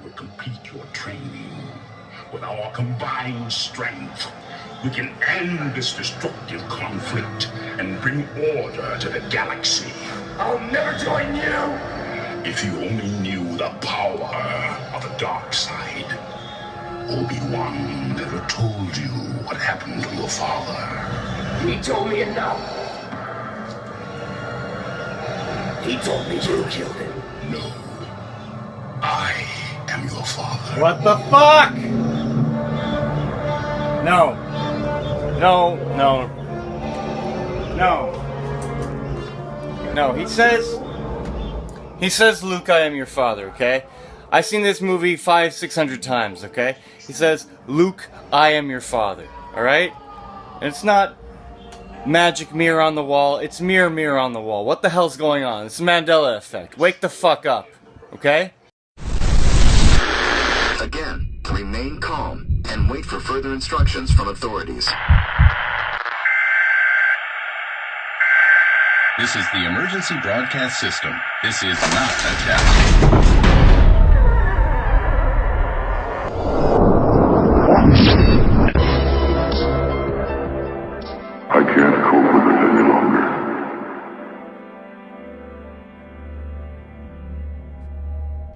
will complete your training. With our combined strength, we can end this destructive conflict and bring order to the galaxy. I'll never join you! If you only knew the power of the dark side. Obi-Wan never told you what happened to your father. He told me enough. He told me you killed him. No. I am your father. What the fuck? No. No, no. No. No, he says, Luke, I am your father, okay? I've seen this movie 500-600 times, okay? He says, Luke, I am your father, alright? And it's not magic mirror on the wall, it's mirror on the wall. What the hell's going on? It's the Mandela effect. Wake the fuck up, okay? Again, remain calm and wait for further instructions from authorities. This is the emergency broadcast system. This is not a test. I can't cope with it any longer.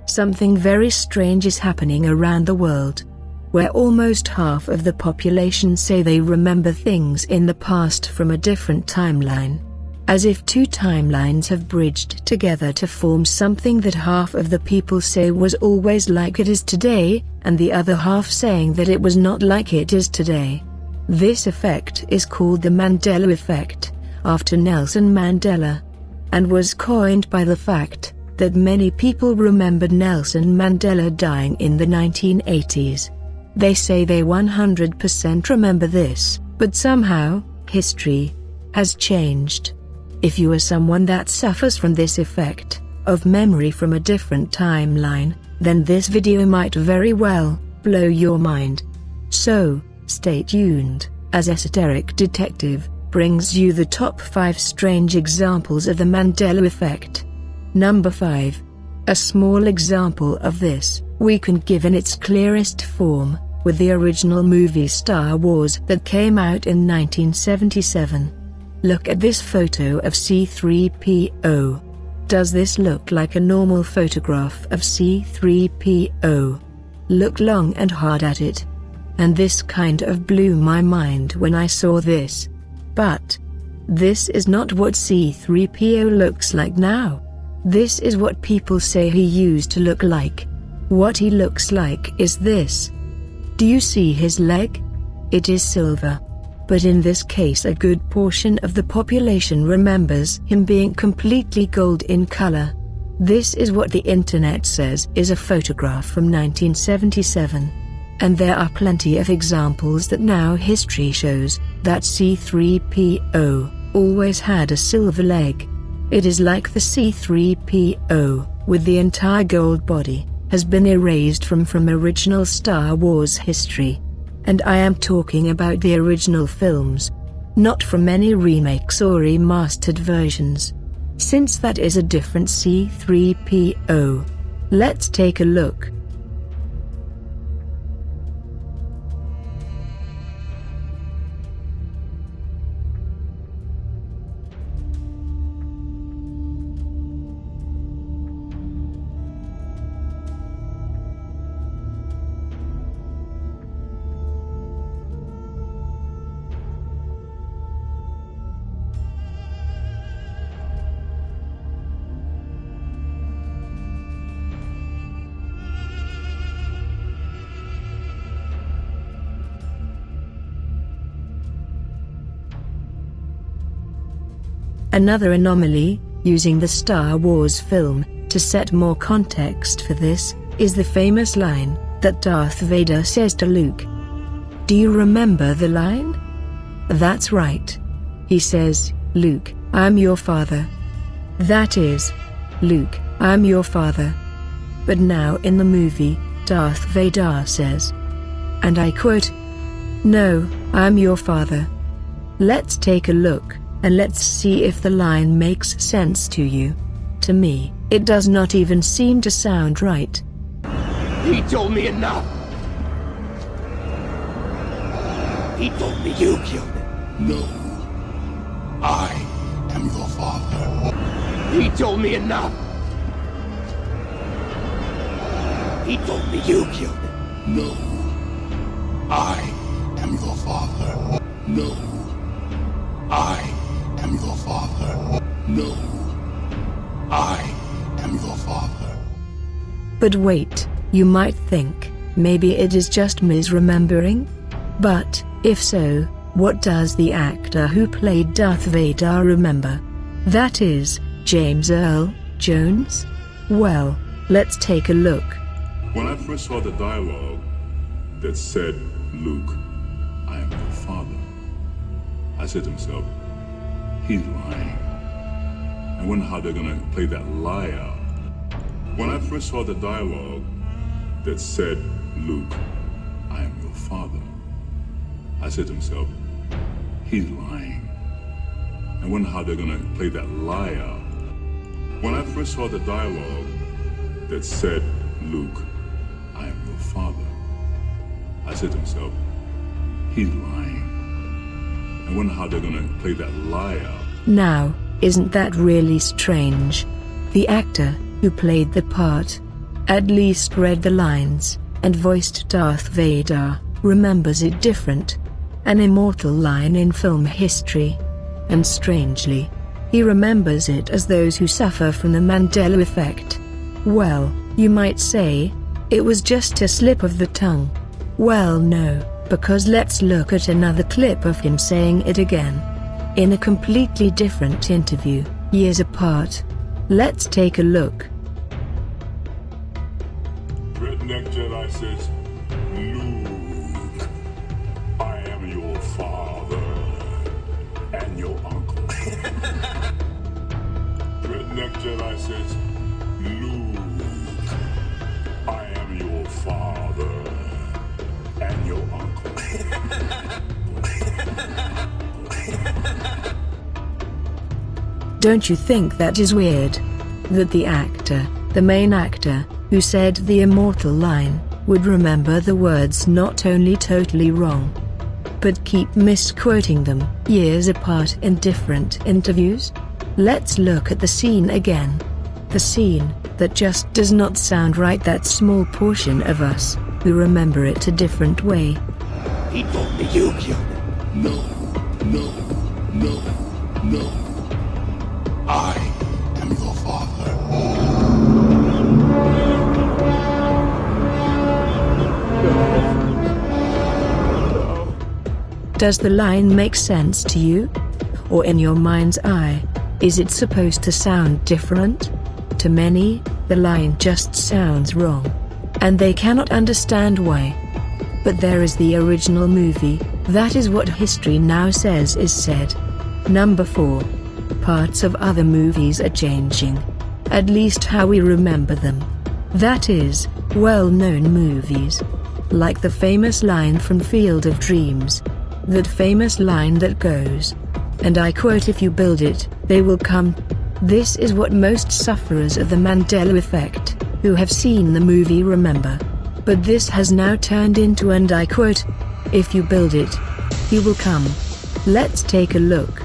Something very strange is happening around the world, where almost half of the population say they remember things in the past from a different timeline. As if two timelines have bridged together to form something that half of the people say was always like it is today, and the other half saying that it was not like it is today. This effect is called the Mandela effect, after Nelson Mandela, and was coined by the fact that many people remembered Nelson Mandela dying in the 1980s. They say they 100% remember this, but somehow, history has changed. If you are someone that suffers from this effect, of memory from a different timeline, then this video might very well blow your mind. So, stay tuned, as Esoteric Detective brings you the top 5 strange examples of the Mandela effect. Number 5. A small example of this, we can give in its clearest form, with the original movie Star Wars that came out in 1977. Look at this photo of C-3PO. Does this look like a normal photograph of C-3PO? Look long and hard at it. And this kind of blew my mind when I saw this. But this is not what C-3PO looks like now. This is what people say he used to look like. What he looks like is this. Do you see his leg? It is silver. But in this case a good portion of the population remembers him being completely gold in color. This is what the internet says is a photograph from 1977. And there are plenty of examples that now history shows that C-3PO always had a silver leg. It is like the C-3PO, with the entire gold body, has been erased from original Star Wars history. And I am talking about the original films, not from any remakes or remastered versions, since that is a different C-3PO. Let's take a look. Another anomaly, using the Star Wars film to set more context for this, is the famous line that Darth Vader says to Luke. Do you remember the line? That's right. He says, Luke, I'm your father. That is, Luke, I'm your father. But now in the movie, Darth Vader says, and I quote, No, I'm your father. Let's take a look, and let's see if the line makes sense to you. To me, it does not even seem to sound right. He told me enough. He told me you killed him. No. I am your father. He told me enough. He told me you killed him. No. I am your father. No. I am your father. No. I am your father. But wait, you might think, maybe it is just misremembering? But, if so, what does the actor who played Darth Vader remember? That is, James Earl Jones? Well, let's take a look. When I first saw the dialogue that said, Luke, I am your father, I said to myself, he's lying. I wonder how they're gonna play that lie out. When I first saw the dialogue that said, Luke, I am your father, I said to myself, he's lying. I wonder how they're gonna play that lie out. When I first saw the dialogue that said, Luke, I am your father, I said to myself, he's lying. I wonder how they're gonna play that lie out. Now, isn't that really strange? The actor who played the part, at least read the lines, and voiced Darth Vader, remembers it different. An immortal line in film history. And strangely, he remembers it as those who suffer from the Mandela effect. Well, you might say, it was just a slip of the tongue. Well, no, because let's look at another clip of him saying it again. In a completely different interview, years apart. Let's take a look. Redneck Jedi says, Luke, I am your father and your uncle. Redneck Jedi says, Luke, I am your father and your uncle. Don't you think that is weird? That the actor, the main actor, who said the immortal line, would remember the words not only totally wrong, but keep misquoting them, years apart in different interviews? Let's look at the scene again. The scene that just does not sound right, that small portion of us, who remember it a different way. He told me you killed him. No. No. No. No. I am your father. Does the line make sense to you? Or in your mind's eye, is it supposed to sound different? To many, the line just sounds wrong. And they cannot understand why. But there is the original movie, that is what history now says is said. Number 4. Parts of other movies are changing. At least how we remember them. That is, well-known movies. Like the famous line from Field of Dreams. That famous line that goes, and I quote, if you build it, they will come. This is what most sufferers of the Mandela effect, who have seen the movie, remember. But this has now turned into, and I quote, if you build it, he will come. Let's take a look.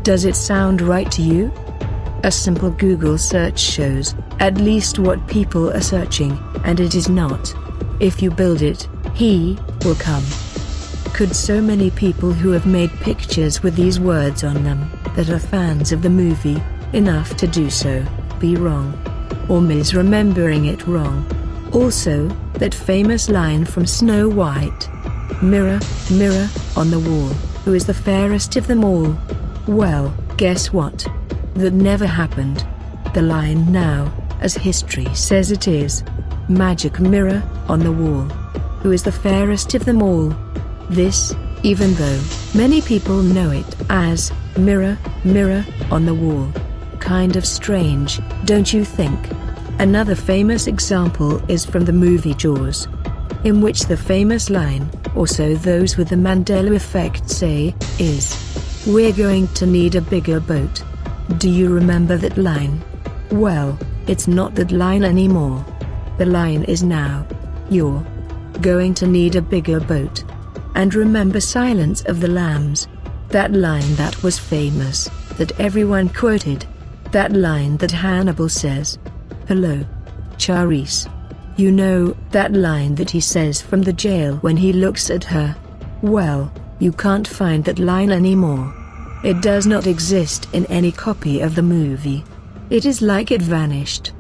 Does it sound right to you? A simple Google search shows, at least what people are searching, and it is not. If you build it, he will come. Could so many people who have made pictures with these words on them, that are fans of the movie, enough to do so, be wrong? Or misremembering it wrong? Also, that famous line from Snow White. Mirror, mirror, on the wall, who is the fairest of them all? Well, guess what? that never happened. The line now, as history says it is. Magic mirror, on the wall. Who is the fairest of them all? This, even though many people know it as, mirror, mirror, on the wall. Kind of strange, don't you think? Another famous example is from the movie Jaws, in which the famous line, or so those with the Mandela effect say, is, "We're going to need a bigger boat." Do you remember that line? Well, it's not that line anymore. The line is now, "You're going to need a bigger boat." And remember Silence of the Lambs? That line that was famous, that everyone quoted. That line that Hannibal says, "Hello, Charisse." You know, that line that he says from the jail when he looks at her? Well, you can't find that line anymore. It does not exist in any copy of the movie. It is like it vanished.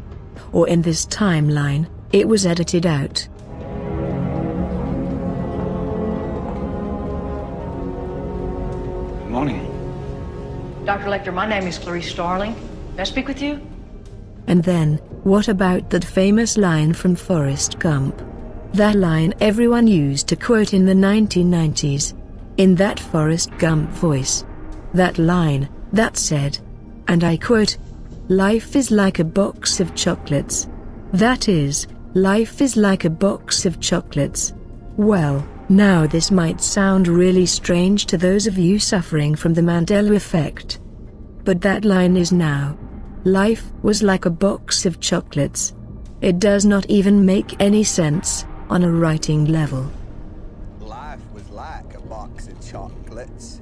Or in this timeline, it was edited out. Good morning. Dr. Lecter, my name is Clarice Starling. May I speak with you? And then, what about that famous line from Forrest Gump? That line everyone used to quote in the 1990s. In that Forrest Gump voice. That line, that said, and I quote, "Life is like a box of chocolates." That is, life is like a box of chocolates. Well, now this might sound really strange to those of you suffering from the Mandela effect. But that line is now, life was like a box of chocolates. It does not even make any sense, on a writing level. Life was like a box of chocolates.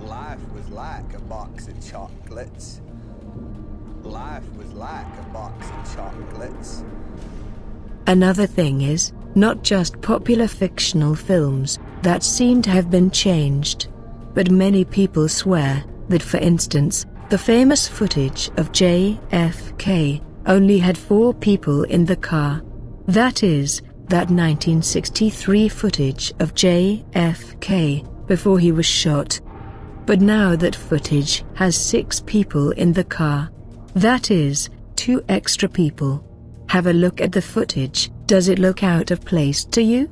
Life was like a box of chocolates. Life was like a box of chocolates. Another thing is, not just popular fictional films that seem to have been changed, but many people swear that, for instance, the famous footage of JFK only had 4 people in the car. That is, that 1963 footage of JFK before he was shot. But now that footage has 6 people in the car. That is, 2 extra people. Have a look at the footage. Does it look out of place to you?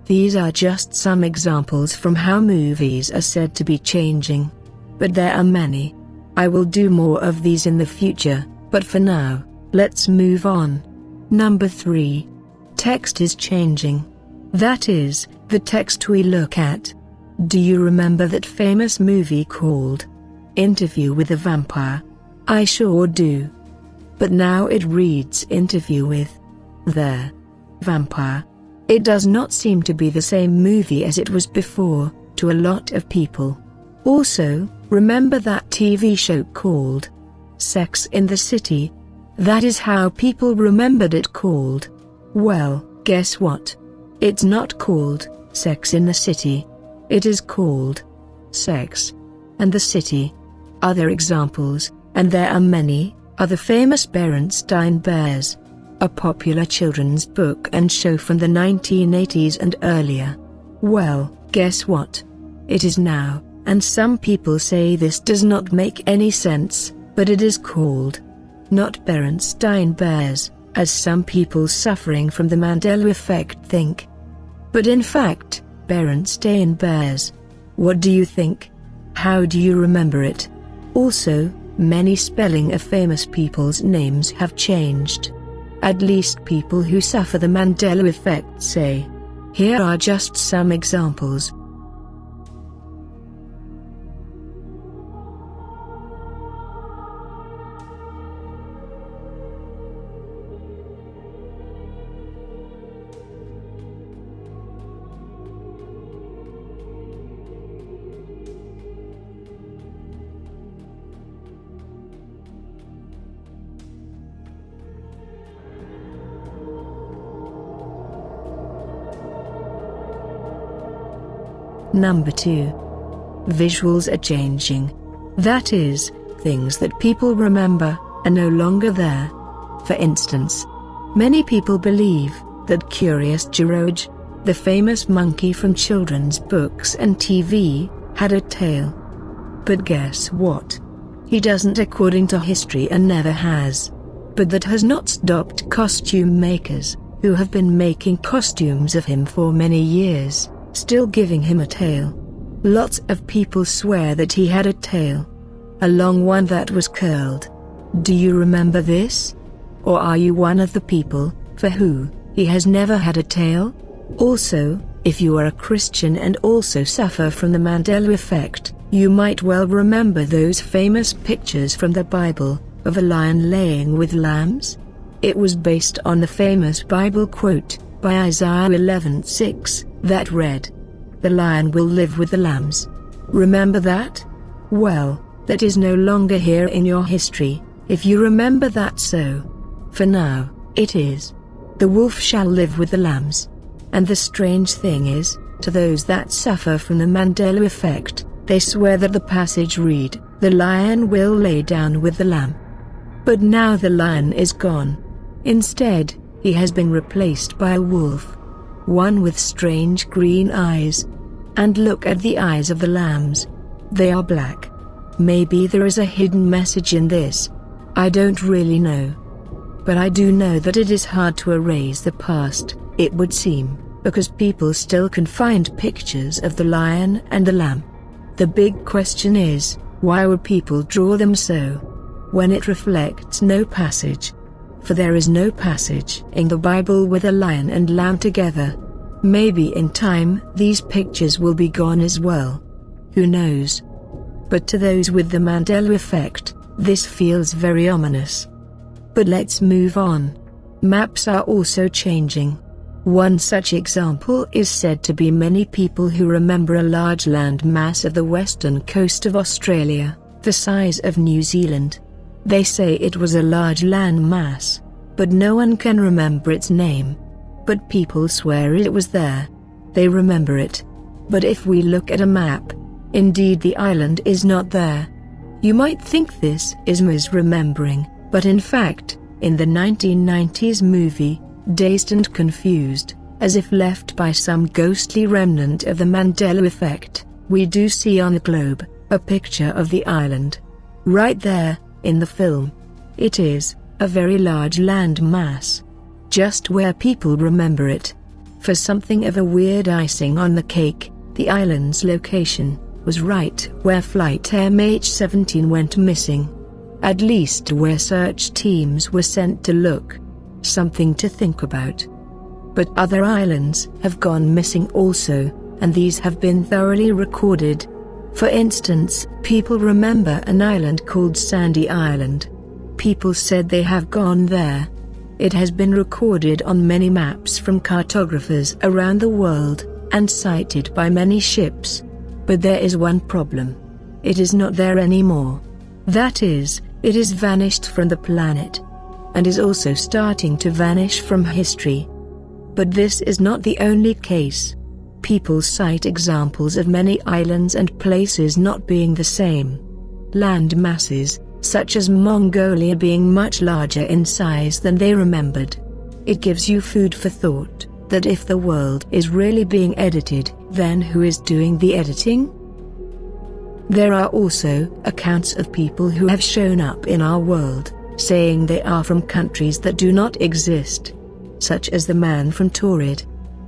These are just some examples from how movies are said to be changing. But there are many. I will do more of these in the future, but for now, let's move on. Number 3. Text is changing. That is, the text we look at. Do you remember that famous movie called Interview with a Vampire? I sure do. But now it reads Interview with the Vampire. It does not seem to be the same movie as it was before, to a lot of people. Also, remember that TV show called Sex in the City? That is how people remembered it called. Well, guess what? It's not called Sex in the City. It is called Sex and the City. Other examples, and there are many, are the famous Berenstain Bears, a popular children's book and show from the 1980s and earlier. Well, guess what? It is now, and some people say this does not make any sense, but it is called not Berenstain Bears, as some people suffering from the Mandela effect think. But in fact, Berenstain Bears. What do you think? How do you remember it? Also, many spelling of famous people's names have changed. At least people who suffer the Mandela effect say. Here are just some examples. Number 2. Visuals are changing. That is, things that people remember are no longer there. For instance, Many people believe that Curious George, the famous monkey from children's books and TV, had a tail. But guess what? He doesn't according to history and never has. But that has not stopped costume makers, who have been making costumes of him for many years, still giving him a tail. Lots of people swear that he had a tail. A long one that was curled. Do you remember this? Or are you one of the people, for who, he has never had a tail? Also, if you are a Christian and also suffer from the Mandela effect, you might well remember those famous pictures from the Bible, of a lion laying with lambs? It was based on the famous Bible quote, by Isaiah 11:6, that read, "The lion will live with the lambs." Remember that? Well, that is no longer here in your history, if you remember that so. For now, it is. The wolf shall live with the lambs. And the strange thing is, to those that suffer from the Mandela effect, they swear that the passage read, "The lion will lay down with the lamb." But now the lion is gone. Instead, he has been replaced by a wolf. One with strange green eyes. And look at the eyes of the lambs. They are black. Maybe there is a hidden message in this. I don't really know. But I do know that it is hard to erase the past, it would seem, because people still can find pictures of the lion and the lamb. The big question is, why would people draw them so, when it reflects no passage? For there is no passage in the Bible with a lion and lamb together. Maybe in time these pictures will be gone as well. Who knows? But to those with the Mandela effect, this feels very ominous. But let's move on. Maps are also changing. One such example is said to be many people who remember a large land mass of the western coast of Australia, the size of New Zealand. They say it was a large land mass, but no one can remember its name. But people swear it was there. They remember it. But if we look at a map, indeed the island is not there. You might think this is misremembering, but in fact, in the 1990s movie, Dazed and Confused, as if left by some ghostly remnant of the Mandela effect, we do see on the globe a picture of the island. Right there, in the film. It is a very large land mass. Just where people remember it. For something of a weird icing on the cake, the island's location was right where flight MH17 went missing. At least where search teams were sent to look. Something to think about. But other islands have gone missing also, and these have been thoroughly recorded. For instance, people remember an island called Sandy Island. People said they have gone there. It has been recorded on many maps from cartographers around the world, and cited by many ships. But there is one problem. It is not there anymore. That is, it is vanished from the planet. And is also starting to vanish from history. But this is not the only case. People cite examples of many islands and places not being the same. Land masses, such as Mongolia being much larger in size than they remembered. It gives you food for thought, that if the world is really being edited, then who is doing the editing? There are also accounts of people who have shown up in our world, saying they are from countries that do not exist, such as the man from Torrid,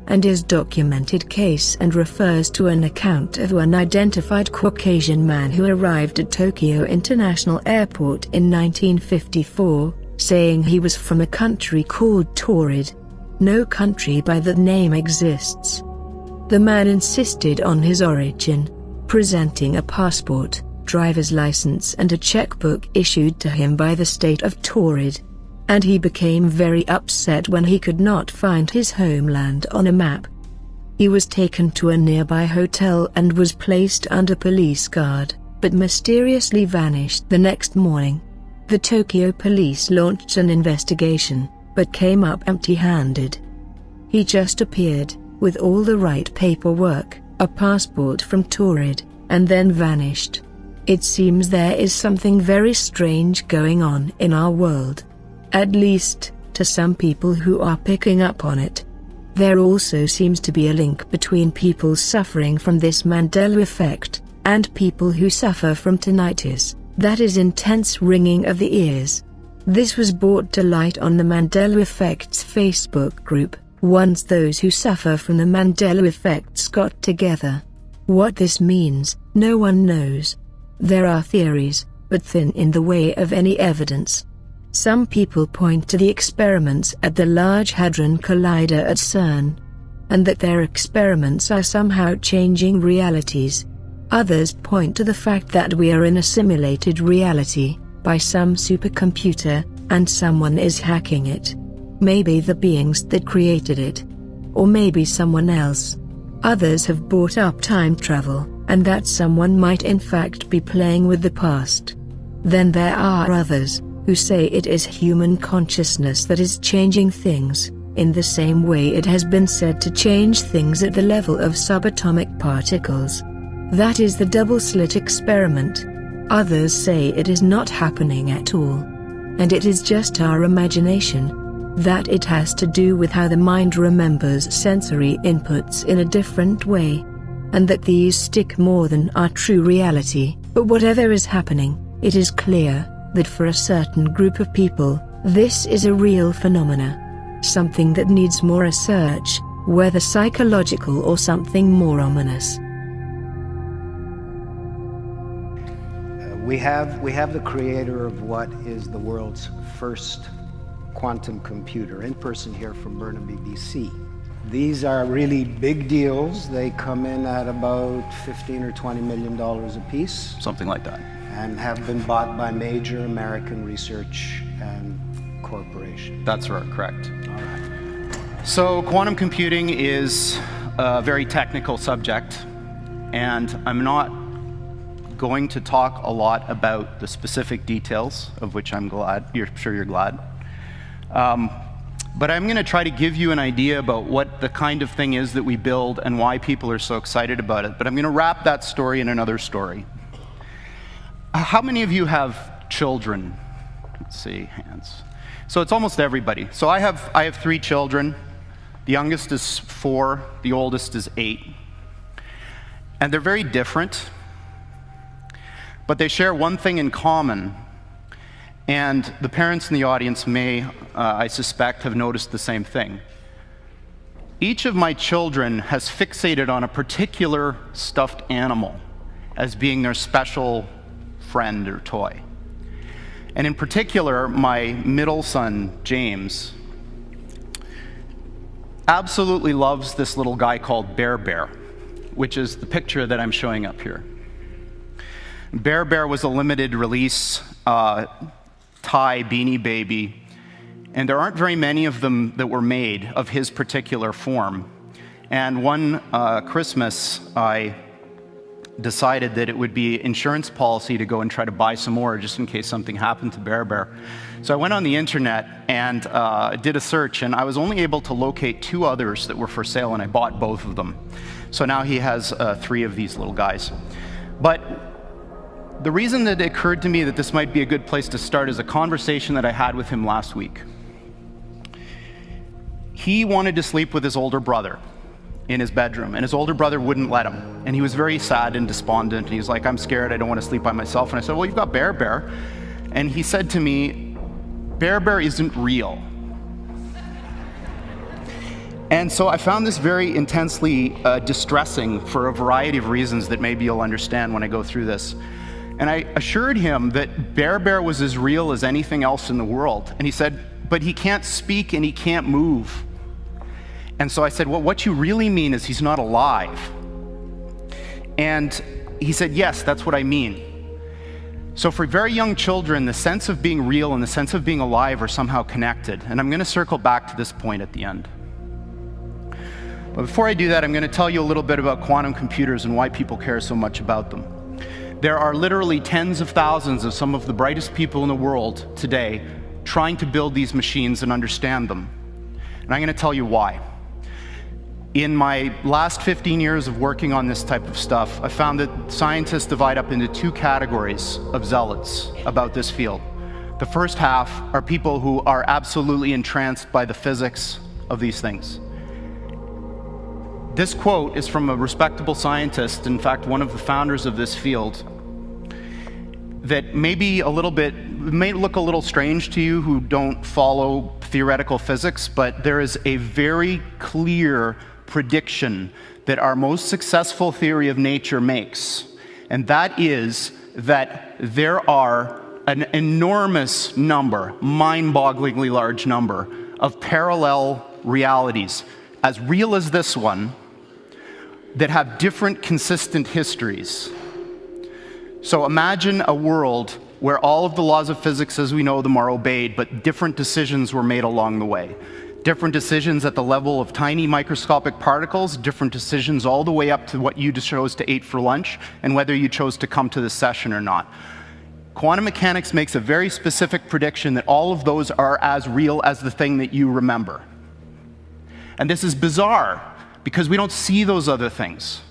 and his documented case and refers to an account of an identified Caucasian man who arrived at Tokyo International Airport in 1954, saying he was from a country called Torrid. No country by that name exists. The man insisted on his origin, presenting a passport, driver's license and a checkbook issued to him by the state of Torrid. And he became very upset when he could not find his homeland on a map. He was taken to a nearby hotel and was placed under police guard, but mysteriously vanished the next morning. The Tokyo police launched an investigation, but came up empty-handed. He just appeared, with all the right paperwork, a passport from Torrid, and then vanished. It seems there is something very strange going on in our world. At least, to some people who are picking up on it. There also seems to be a link between people suffering from this Mandela effect and people who suffer from tinnitus, that is intense ringing of the ears. This was brought to light on the Mandela Effect's Facebook group, once those who suffer from the Mandela effects got together. What this means, no one knows. There are theories, but thin in the way of any evidence. Some people point to the experiments at the Large Hadron Collider at Cern, and that their experiments are somehow changing realities. Others point to the fact that we are in a simulated reality by some supercomputer, and someone is hacking it. Maybe the beings that created it. Or maybe someone else. Others have brought up time travel, and that someone might in fact be playing with the past. Then there are others who say it is human consciousness that is changing things, in the same way it has been said to change things at the level of subatomic particles. That is the double-slit experiment. Others say it is not happening at all. And it is just our imagination. That it has to do with how the mind remembers sensory inputs in a different way. And that these stick more than our true reality. But whatever is happening, it is clear that for a certain group of people, this is a real phenomena. Something that needs more research, whether psychological or something more ominous. We have the creator of what is the world's first quantum computer in person here from Burnaby, BC. These are really big deals. They come in at about $15 or $20 million a piece. Something like that. And have been bought by major American research and corporations. That's right, correct. All right. So quantum computing is a very technical subject, and I'm not going to talk a lot about the specific details, of which I'm sure you're glad. But I'm going to try to give you an idea about what the kind of thing is that we build and why people are so excited about it. But I'm going to wrap that story in another story. How many of you have children? Let's see, hands. So it's almost everybody. So I have 3 children. The youngest is 4, the oldest is 8. And they're very different, but they share one thing in common. And the parents in the audience may, I suspect, have noticed the same thing. Each of my children has fixated on a particular stuffed animal as being their special friend or toy. And in particular, my middle son, James, absolutely loves this little guy called Bear Bear, which is the picture that I'm showing up here. Bear Bear was a limited release Thai Beanie Baby, and there aren't very many of them that were made of his particular form. And one Christmas, I decided that it would be insurance policy to go and try to buy some more just in case something happened to Bear Bear. So I went on the internet and did a search, and I was only able to locate 2 others that were for sale, and I bought both of them. So now he has 3 of these little guys. But the reason that it occurred to me that this might be a good place to start is a conversation that I had with him last week. He wanted to sleep with his older brother in his bedroom, and his older brother wouldn't let him. And he was very sad and despondent, and he's like, I'm scared, I don't want to sleep by myself. And I said, well, you've got Bear Bear. And he said to me, Bear Bear isn't real. And so I found this very intensely distressing for a variety of reasons that maybe you'll understand when I go through this. And I assured him that Bear Bear was as real as anything else in the world. And he said, but he can't speak and he can't move. And so I said, well, what you really mean is he's not alive. And he said, yes, that's what I mean. So for very young children, the sense of being real and the sense of being alive are somehow connected. And I'm going to circle back to this point at the end. But before I do that, I'm going to tell you a little bit about quantum computers and why people care so much about them. There are literally tens of thousands of some of the brightest people in the world today trying to build these machines and understand them. And I'm going to tell you why. In my last 15 years of working on this type of stuff, I found that scientists divide up into 2 categories of zealots about this field. The first half are people who are absolutely entranced by the physics of these things. This quote is from a respectable scientist, in fact, one of the founders of this field, that may look a little strange to you who don't follow theoretical physics, but there is a very clear prediction that our most successful theory of nature makes, and that is that there are an enormous number, mind-bogglingly large number, of parallel realities, as real as this one, that have different consistent histories. So imagine a world where all of the laws of physics as we know them are obeyed, but different decisions were made along the way. Different decisions at the level of tiny microscopic particles, different decisions all the way up to what you chose to eat for lunch, and whether you chose to come to this session or not. Quantum mechanics makes a very specific prediction that all of those are as real as the thing that you remember. And this is bizarre, because we don't see those other things.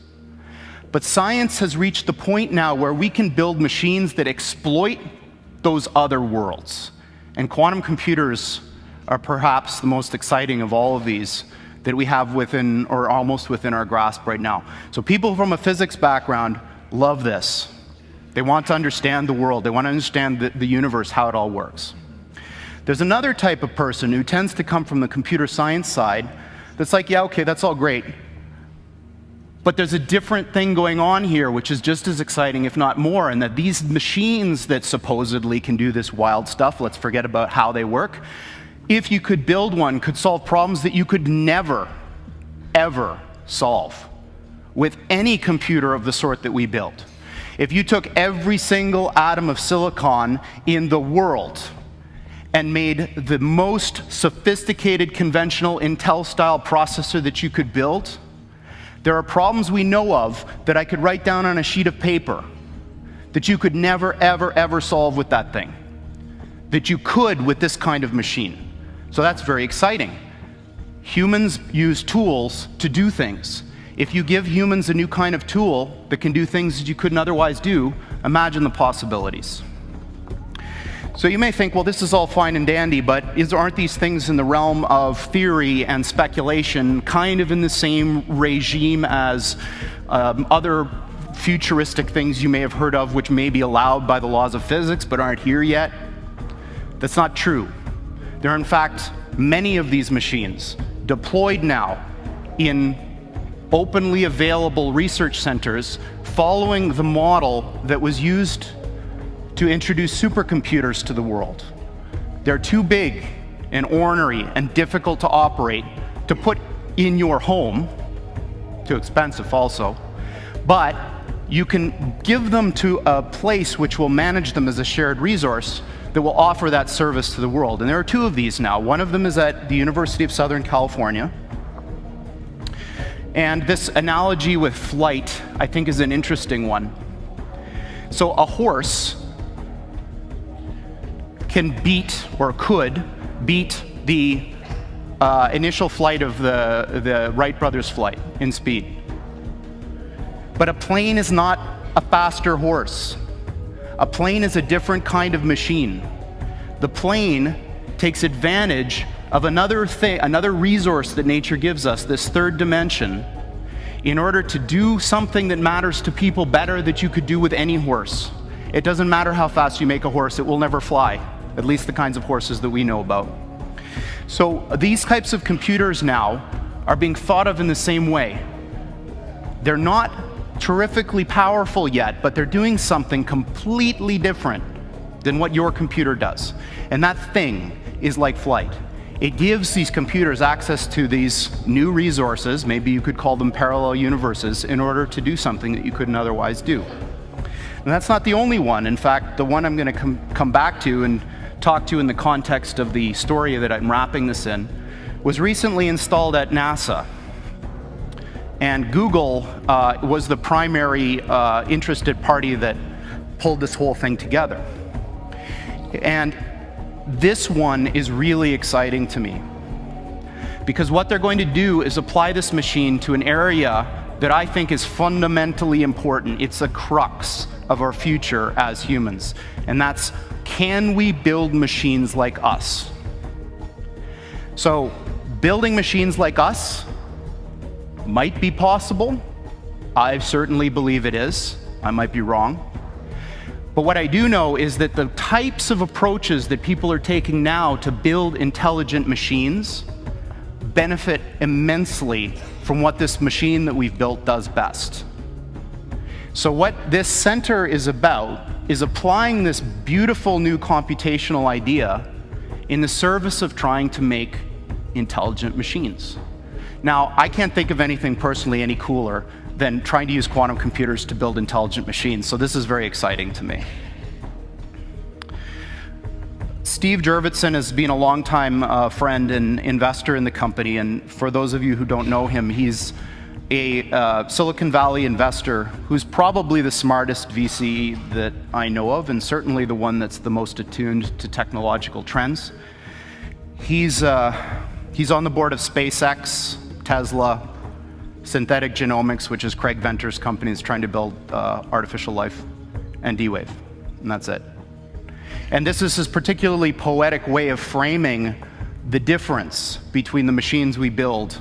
But science has reached the point now where we can build machines that exploit those other worlds. And quantum computers are perhaps the most exciting of all of these that we have within, or almost within our grasp right now. So people from a physics background love this. They want to understand the world. They want to understand the universe, how it all works. There's another type of person who tends to come from the computer science side that's like, yeah, okay, that's all great. But there's a different thing going on here, which is just as exciting, if not more, and that these machines that supposedly can do this wild stuff, let's forget about how they work, if you could build one, could solve problems that you could never, ever solve with any computer of the sort that we build. If you took every single atom of silicon in the world and made the most sophisticated conventional Intel-style processor that you could build, there are problems we know of that I could write down on a sheet of paper that you could never, ever, ever solve with that thing, that you could with this kind of machine. So that's very exciting. Humans use tools to do things. If you give humans a new kind of tool that can do things that you couldn't otherwise do, imagine the possibilities. So you may think, well, this is all fine and dandy, but aren't these things in the realm of theory and speculation, kind of in the same regime as other futuristic things you may have heard of, which may be allowed by the laws of physics but aren't here yet? That's not true. There are, in fact, many of these machines deployed now in openly available research centers following the model that was used to introduce supercomputers to the world. They're too big and ornery and difficult to operate to put in your home, too expensive also, but you can give them to a place which will manage them as a shared resource that will offer that service to the world. And there are two of these now. One of them is at the University of Southern California. And this analogy with flight, I think, is an interesting one. So a horse can beat, or could beat, the initial flight of the Wright brothers' flight in speed. But a plane is not a faster horse. A plane is a different kind of machine. The plane takes advantage of another resource that nature gives us, this third dimension, in order to do something that matters to people better that you could do with any horse. It doesn't matter how fast you make a horse, it will never fly, at least the kinds of horses that we know about. So these types of computers now are being thought of in the same way. They're not terrifically powerful yet, but they're doing something completely different than what your computer does. And that thing is like flight. It gives these computers access to these new resources, maybe you could call them parallel universes, in order to do something that you couldn't otherwise do. And that's not the only one. In fact, the one I'm going to come back to and talk to in the context of the story that I'm wrapping this in was recently installed at NASA. And Google was the primary interested party that pulled this whole thing together. And this one is really exciting to me, because what they're going to do is apply this machine to an area that I think is fundamentally important. It's a crux of our future as humans. And that's, can we build machines like us? So, building machines like us might be possible. I certainly believe it is. I might be wrong. But what I do know is that the types of approaches that people are taking now to build intelligent machines benefit immensely from what this machine that we've built does best. So what this center is about is applying this beautiful new computational idea in the service of trying to make intelligent machines. Now, I can't think of anything personally any cooler than trying to use quantum computers to build intelligent machines, so this is very exciting to me. Steve Jurvetson has been a longtime friend and investor in the company, and for those of you who don't know him, he's a Silicon Valley investor who's probably the smartest VC that I know of, and certainly the one that's the most attuned to technological trends. He's on the board of SpaceX, Tesla, Synthetic Genomics, which is Craig Venter's company, is trying to build artificial life, and D-Wave, and that's it. And this is his particularly poetic way of framing the difference between the machines we build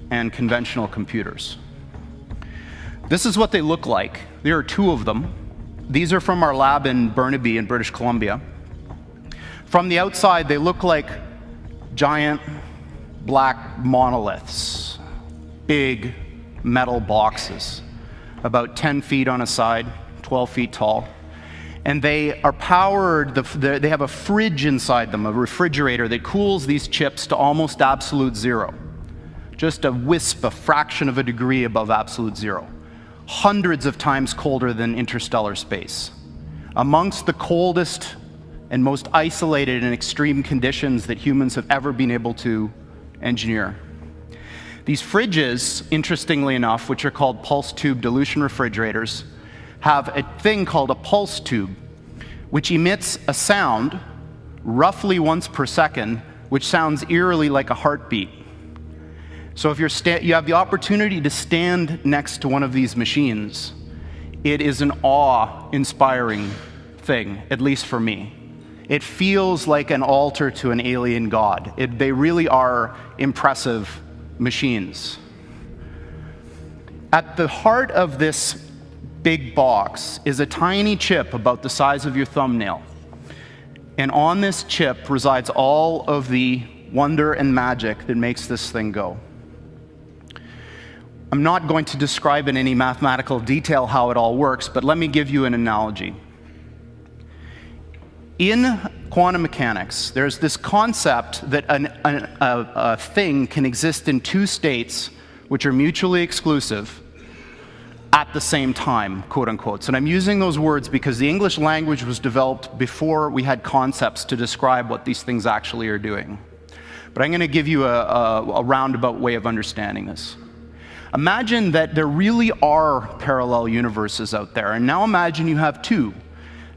and conventional computers. This is what they look like. There are two of them. These are from our lab in Burnaby in British Columbia. From the outside, they look like giant black monoliths, big metal boxes, about 10 feet on a side, 12 feet tall. And they are powered, they have a fridge inside them, a refrigerator that cools these chips to almost absolute zero. Just a wisp, a fraction of a degree above absolute zero. Hundreds of times colder than interstellar space. Amongst the coldest and most isolated and extreme conditions that humans have ever been able to engineer. These fridges, interestingly enough, which are called pulse tube dilution refrigerators, have a thing called a pulse tube, which emits a sound roughly once per second, which sounds eerily like a heartbeat. So if you have the opportunity to stand next to one of these machines, it is an awe-inspiring thing, at least for me. It feels like an altar to an alien god. They really are impressive machines. At the heart of this big box is a tiny chip about the size of your thumbnail. And on this chip resides all of the wonder and magic that makes this thing go. I'm not going to describe in any mathematical detail how it all works, but let me give you an analogy. In quantum mechanics, there's this concept that a thing can exist in two states which are mutually exclusive at the same time, quote unquote. And I'm using those words because the English language was developed before we had concepts to describe what these things actually are doing. But I'm going to give you a roundabout way of understanding this. Imagine that there really are parallel universes out there, and now imagine you have two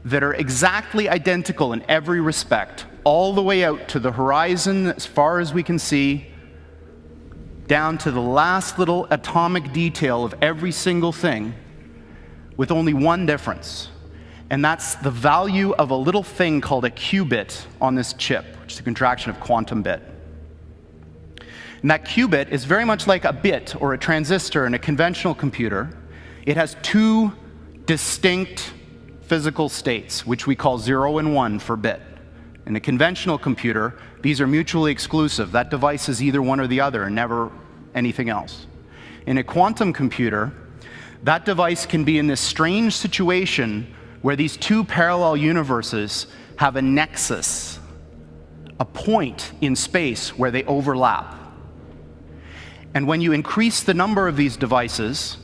that are exactly identical in every respect, all the way out to the horizon as far as we can see, down to the last little atomic detail of every single thing, with only one difference. And that's the value of a little thing called a qubit on this chip, which is a contraction of quantum bit. And that qubit is very much like a bit or a transistor in a conventional computer. It has two distinct physical states, which we call 0 and 1 for bit. In a conventional computer, these are mutually exclusive. That device is either one or the other and never anything else. In a quantum computer, that device can be in this strange situation where these two parallel universes have a nexus, a point in space where they overlap. And when you increase the number of these devices,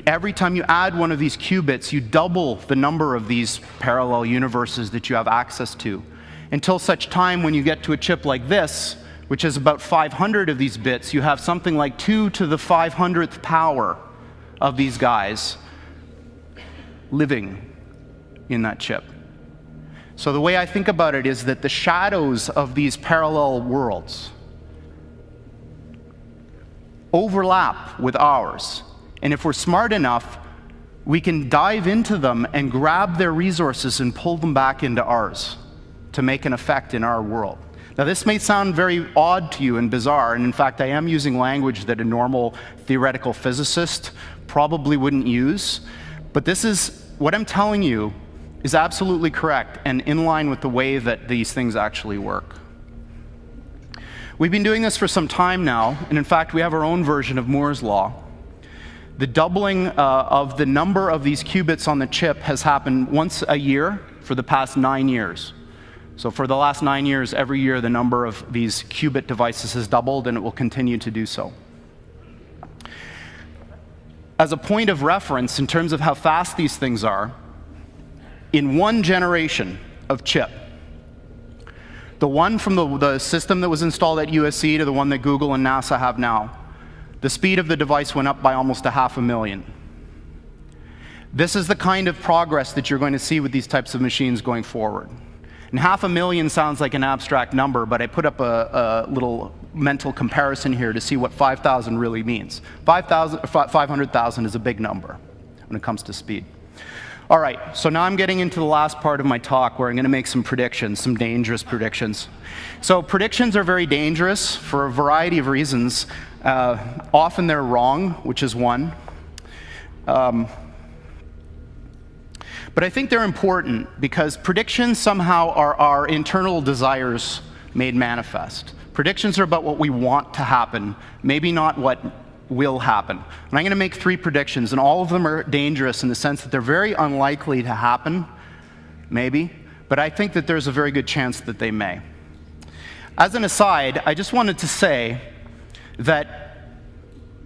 every time you add one of these qubits, you double the number of these parallel universes that you have access to, until such time when you get to a chip like this, which is about 500 of these bits, you have something like 2 to the 500th power of these guys living in that chip. So the way I think about it is that the shadows of these parallel worlds overlap with ours And if we're smart enough, we can dive into them and grab their resources and pull them back into ours to make an effect in our world. Now, this may sound very odd to you and bizarre, and in fact, I am using language that a normal theoretical physicist probably wouldn't use, but this is, what I'm telling you is absolutely correct and in line with the way that these things actually work. We've been doing this for some time now, and in fact, we have our own version of Moore's Law. The doubling of the number of these qubits on the chip has happened once a year for the past 9 years. So for the last 9 years, every year the number of these qubit devices has doubled, and it will continue to do so. As a point of reference in terms of how fast these things are, in one generation of chip, the one from the system that was installed at USC to the one that Google and NASA have now, the speed of the device went up by almost 500,000. This is the kind of progress that you're going to see with these types of machines going forward. And 500,000 sounds like an abstract number, but I put up a little mental comparison here to see what 5,000 really means. 500,000 is a big number when it comes to speed. All right, so now I'm getting into the last part of my talk where I'm going to make some predictions, some dangerous predictions. So predictions are very dangerous for a variety of reasons. Often they're wrong, which is one. But I think they're important because predictions somehow are our internal desires made manifest. Predictions are about what we want to happen, maybe not what will happen. And I'm going to make 3 predictions, and all of them are dangerous in the sense that they're very unlikely to happen, maybe, but I think that there's a very good chance that they may. As an aside, I just wanted to say that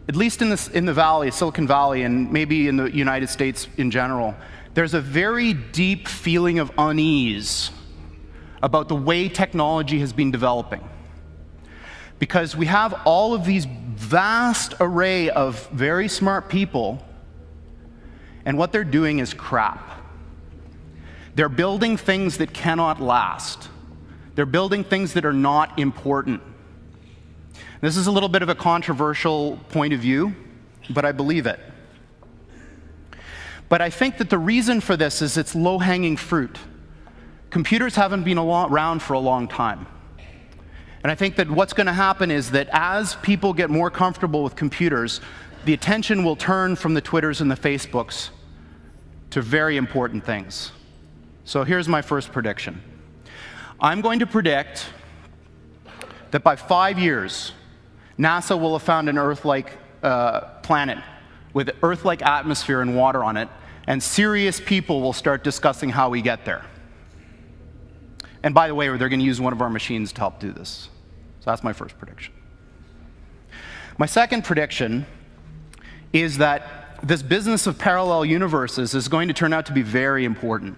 at least in the Valley, Silicon Valley, and maybe in the United States in general, there's a very deep feeling of unease about the way technology has been developing. Because we have all of these vast array of very smart people, and what they're doing is crap. They're building things that cannot last. They're building things that are not important. This is a little bit of a controversial point of view, but I believe it. But I think that the reason for this is it's low-hanging fruit. Computers haven't been around for a long time. And I think that what's going to happen is that as people get more comfortable with computers, the attention will turn from the Twitters and the Facebooks to very important things. So here's my first prediction. I'm going to predict that by 5 years, NASA will have found an Earth-like planet with Earth-like atmosphere and water on it, and serious people will start discussing how we get there. And by the way, they're going to use one of our machines to help do this. So that's my first prediction. My second prediction is that this business of parallel universes is going to turn out to be very important.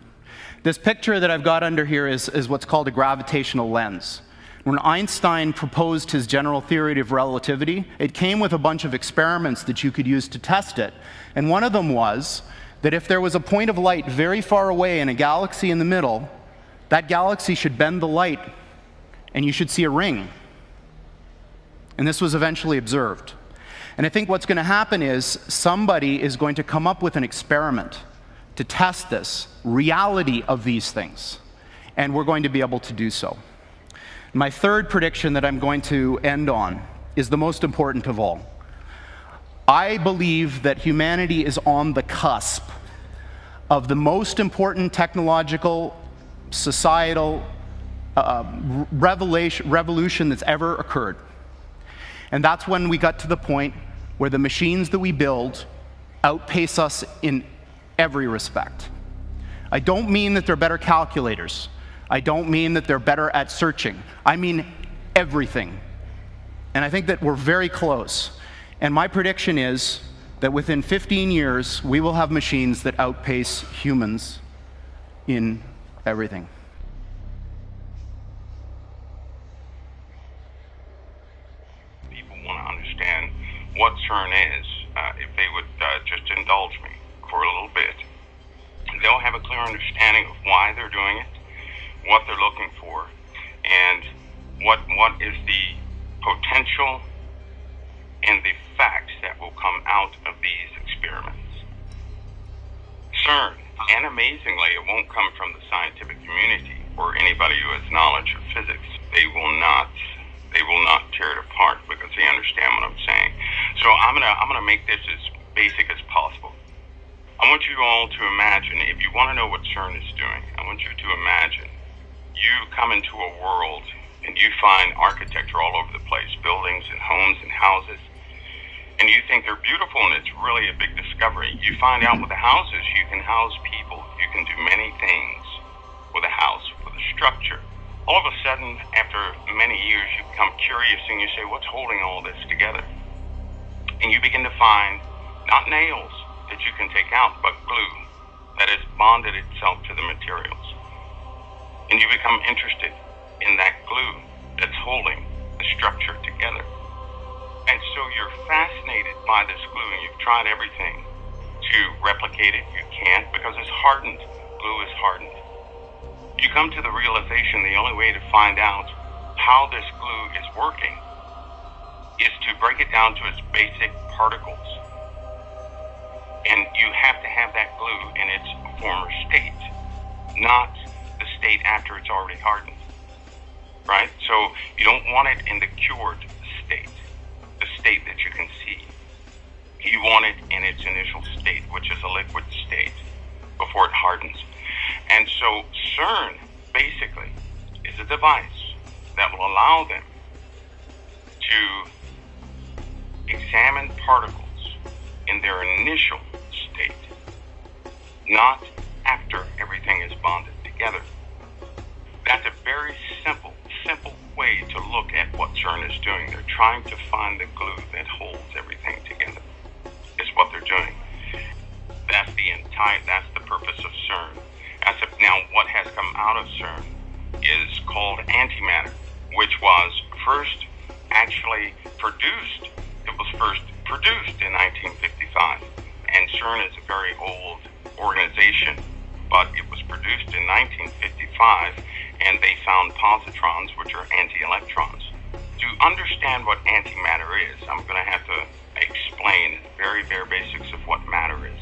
This picture that I've got under here is what's called a gravitational lens. When Einstein proposed his general theory of relativity, it came with a bunch of experiments that you could use to test it. And one of them was that if there was a point of light very far away and a galaxy in the middle, that galaxy should bend the light and you should see a ring. And this was eventually observed. And I think what's going to happen is somebody is going to come up with an experiment to test this reality of these things. And we're going to be able to do so. My third prediction that I'm going to end on is the most important of all. I believe that humanity is on the cusp of the most important technological, societal revolution that's ever occurred. And that's when we got to the point where the machines that we build outpace us in every respect. I don't mean that they're better calculators. I don't mean that they're better at searching. I mean everything. And I think that we're very close. And my prediction is that within 15 years, we will have machines that outpace humans in everything. People want to understand what Cern is. If they would just indulge me for a little bit, they'll have a clear understanding of why they're doing it, what they're looking for, and what is the potential and the facts that will come out of these experiments. Cern, and amazingly, it won't come from the scientific community or anybody who has knowledge of physics. They will not tear it apart because they understand what I'm saying. So I'm gonna make this as basic as possible. I want you all to imagine, if you want to know what Cern is doing, I want you to imagine you come into a world and you find architecture all over the place, buildings and homes and houses, and you think they're beautiful, and it's really a big discovery. You find out with the houses, you can house people. You can do many things with a house, with a structure. All of a sudden, after many years, you become curious and you say, what's holding all this together? And you begin to find not nails that you can take out, but glue that has bonded itself to the materials. And you become interested in that glue that's holding the structure together. And so you're fascinated by this glue, and you've tried everything to replicate it. You can't, because it's hardened. Glue is hardened. You come to the realization the only way to find out how this glue is working is to break it down to its basic particles. And you have to have that glue in its former state, not the state after it's already hardened, right? So you don't want it in the cured state, the state that you can see. You want it in its initial state, which is a liquid state, before it hardens. And so Cern, basically, is a device that will allow them to examine particles in their initial state, not after everything is bonded together. That's a very simple way to look at what Cern is doing. They're trying to find the glue that holds everything together, is what they're doing. That's the purpose of Cern. Now, what has come out of Cern is called antimatter, which was first actually produced. It was first produced in 1955, and Cern is a very old organization, but it was produced in 1955, and they found positrons, which are anti-electrons. To understand what antimatter is, I'm going to have to explain the very bare basics of what matter is.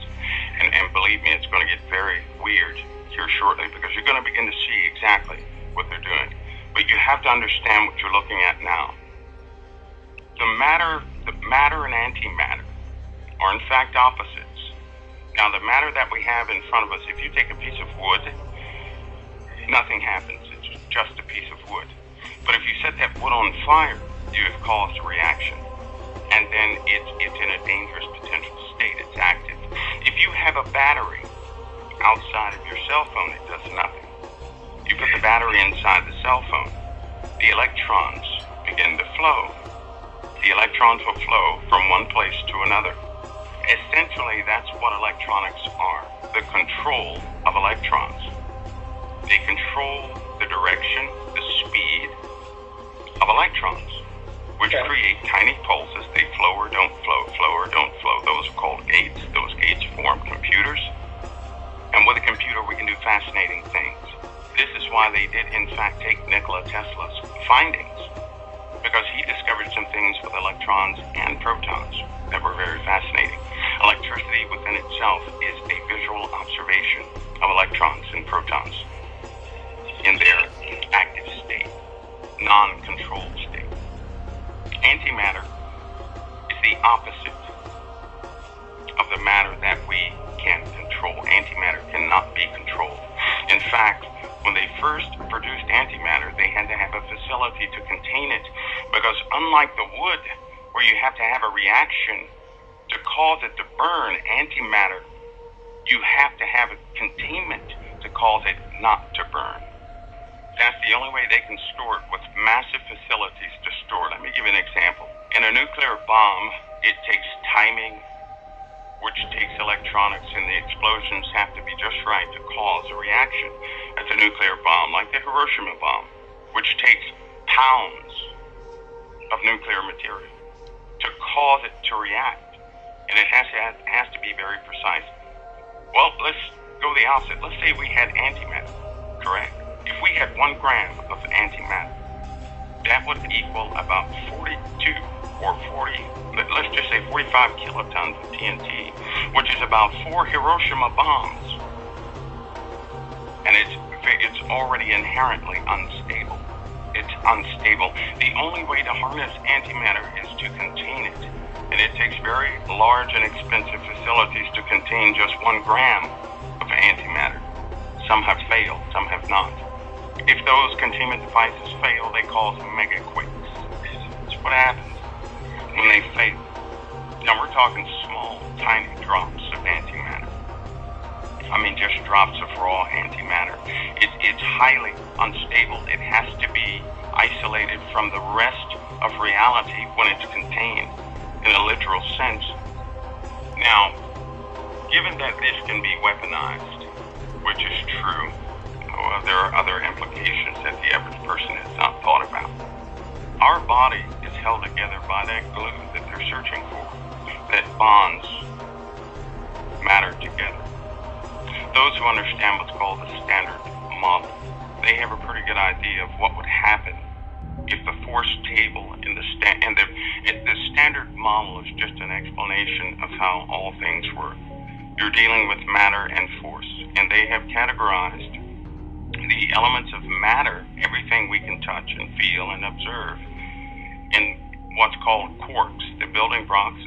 And believe me, it's going to get very weird here shortly, because you're going to begin to see exactly what they're doing. But you have to understand what you're looking at now. The matter and antimatter are in fact opposites. Now, the matter that we have in front of us, if you take a piece of wood, nothing happens. It's just a piece of wood. But if you set that wood on fire, you have caused a reaction. And then it's in a dangerous potential state. It's active. If you have a battery outside of your cell phone, it does nothing. You put the battery inside the cell phone, the electrons begin to flow. The electrons will flow from one place to another. Essentially, that's what electronics are, the control of electrons. They control the direction, the speed of electrons, which create tiny pulses. They flow or don't flow, flow or don't flow. Those are called gates. Those gates form computers. And with a computer, we can do fascinating things. This is why they did, in fact, take Nikola Tesla's findings, because he discovered some things with electrons and protons that were very fascinating. Electricity within itself is a visual observation of electrons and protons in their active state, non-controlled state. Antimatter is the opposite of the matter that we can control. Antimatter cannot be controlled. In fact, when they first produced antimatter, they had to have a facility to contain it, because unlike the wood, where you have to have a reaction to cause it to burn, antimatter, you have to have a containment to cause it not to burn. That's the only way they can store it, with massive facilities to store it. Let me give you an example. In a nuclear bomb, it takes timing, which takes electronics, and the explosions have to be just right to cause a reaction. That's a nuclear bomb, like the Hiroshima bomb, which takes pounds of nuclear material to cause it to react. And it has to be very precise. Well, let's go the opposite. Let's say we had antimatter, correct? If we had 1 gram of antimatter, that would equal about 42 or 40, let's 45 kilotons of TNT, which is about 4 Hiroshima bombs. And it's already inherently unstable. It's unstable. The only way to harness antimatter is to contain it. And it takes very large and expensive facilities to contain just 1 gram of antimatter. Some have failed, some have not. If those containment devices fail, they cause mega quakes. That's what happens when they fail. Now we're talking small, tiny drops of antimatter. I mean, just drops of raw antimatter. It's highly unstable. It has to be isolated from the rest of reality when it's contained in a literal sense. Now, given that this can be weaponized, which is true, there are other implications that the average person has not thought about. Our body is held together by that glue that they're searching for, that bonds matter together. Those who understand what's called the standard model, they have a pretty good idea of what would happen if the force table in the standard model is just an explanation of how all things work. You're dealing with matter and force, and they have categorized the elements of matter, everything we can touch and feel and observe, in what's called quarks, the building blocks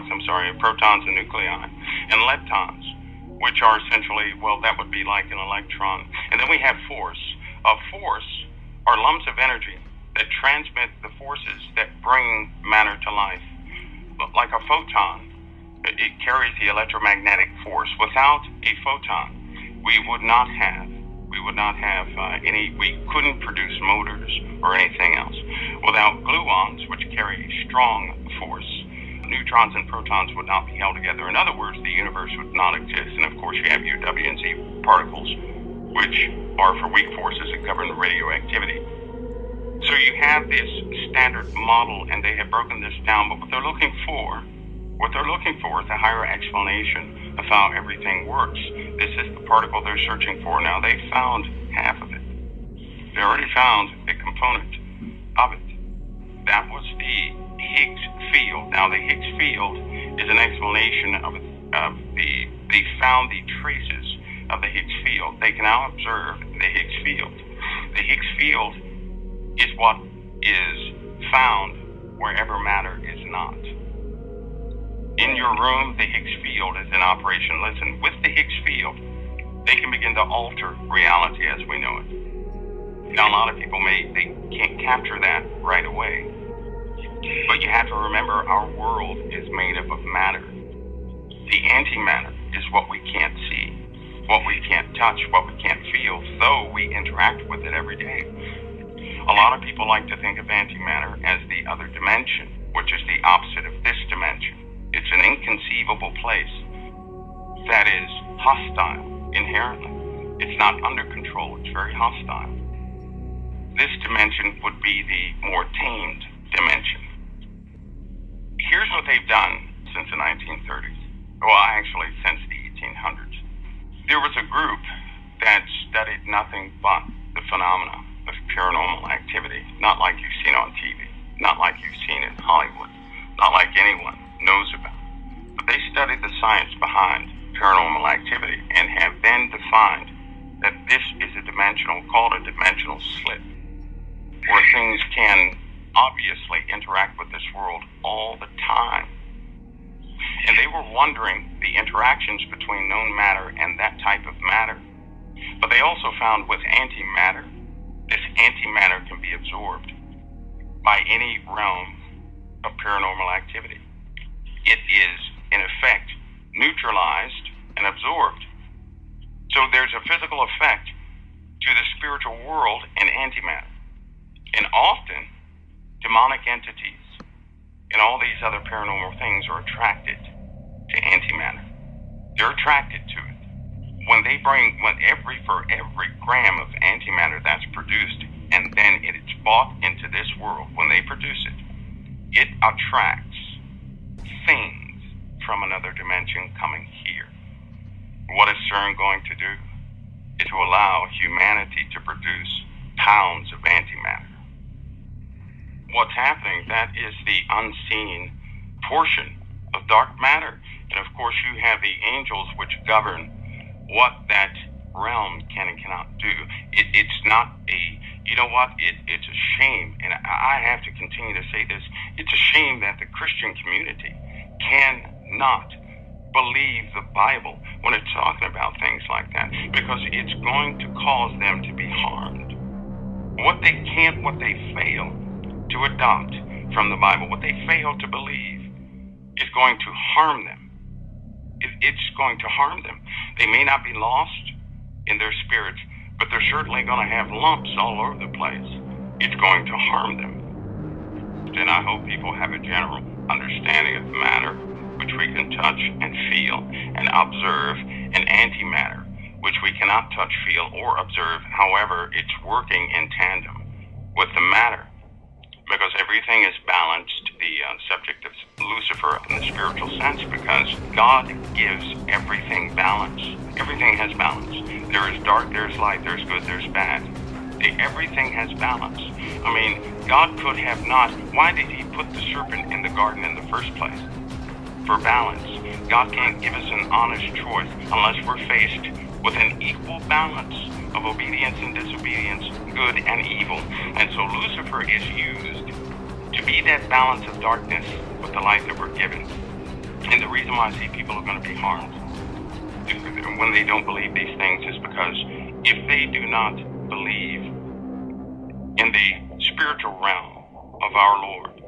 of protons and nuclei, and leptons, which are essentially, well, that would be like an electron. And then we have force. Force are lumps of energy that transmit the forces that bring matter to life. Like a photon, it carries the electromagnetic force. Without a photon, we couldn't produce motors or anything else. Without gluons, which carry a strong force, neutrons and protons would not be held together. In other words, the universe would not exist. And of course, you have U, W, and Z particles, which are for weak forces that govern radioactivity. So you have this standard model, and they have broken this down. But what they're looking for is a higher explanation of how everything works. This is the particle they're searching for. Now, they found half of it. They already found a component of it. That was the Higgs field. Now, the Higgs field is an explanation of they found the traces of the Higgs field. They can now observe the Higgs field. The Higgs field is what is found wherever matter is not. In your room, the Higgs field is in operation. Listen, with the Higgs field, they can begin to alter reality as we know it. Now, a lot of people they can't capture that right away. But you have to remember, our world is made up of matter. The antimatter is what we can't see, what we can't touch, what we can't feel, though we interact with it every day. A lot of people like to think of antimatter as the other dimension, which is the opposite of this dimension. It's an inconceivable place that is hostile inherently. It's not under control. It's very hostile. This dimension would be the more tamed dimension. Here's what they've done since the 1930s. Well, actually, since the 1800s. There was a group that studied nothing but the phenomena of paranormal activity, not like you've seen on TV, not like you've seen in Hollywood, not like anyone knows about. But they studied the science behind paranormal activity and have then defined that this is called a dimensional slip, where things can obviously interact with this world all the time. And they were wondering the interactions between known matter and that type of matter. But they also found with antimatter, this antimatter can be absorbed by any realm of paranormal activity. It is, in effect, neutralized and absorbed. So there's a physical effect to the spiritual world in antimatter. And often, demonic entities and all these other paranormal things are attracted to antimatter. They're attracted to it. For every gram of antimatter that's produced, and then it's brought into this world, when they produce it, it attracts things from another dimension coming here. What is Cern going to do? Is to allow humanity to produce pounds of antimatter. What's happening, that is the unseen portion of dark matter. And of course, you have the angels which govern what that realm can and cannot do. It's not a, you know what, it's a shame, and I have to continue to say this, it's a shame that the Christian community cannot believe the Bible when it's talking about things like that, because it's going to cause them to be harmed. What they fail to adopt from the Bible, what they fail to believe, is going to harm them. It's going to harm them. They may not be lost in their spirits, but they're certainly going to have lumps all over the place. It's going to harm them. And I hope people have a general understanding of matter, which we can touch and feel and observe, and antimatter, which we cannot touch, feel, or observe. However, it's working in tandem with the matter, because everything is balanced, the subject of Lucifer in the spiritual sense, because God gives everything balance. Everything has balance. There is dark, there's light, there's good, there's bad. Everything has balance. I mean, God could have not. Why did he put the serpent in the garden in the first place? For balance. God can't give us an honest choice unless we're faced with an equal balance of obedience and disobedience, good and evil. And so Lucifer is used to be that balance of darkness with the light that we're given. And the reason why I see people are going to be harmed when they don't believe these things is because if they do not believe in the spiritual realm of our Lord,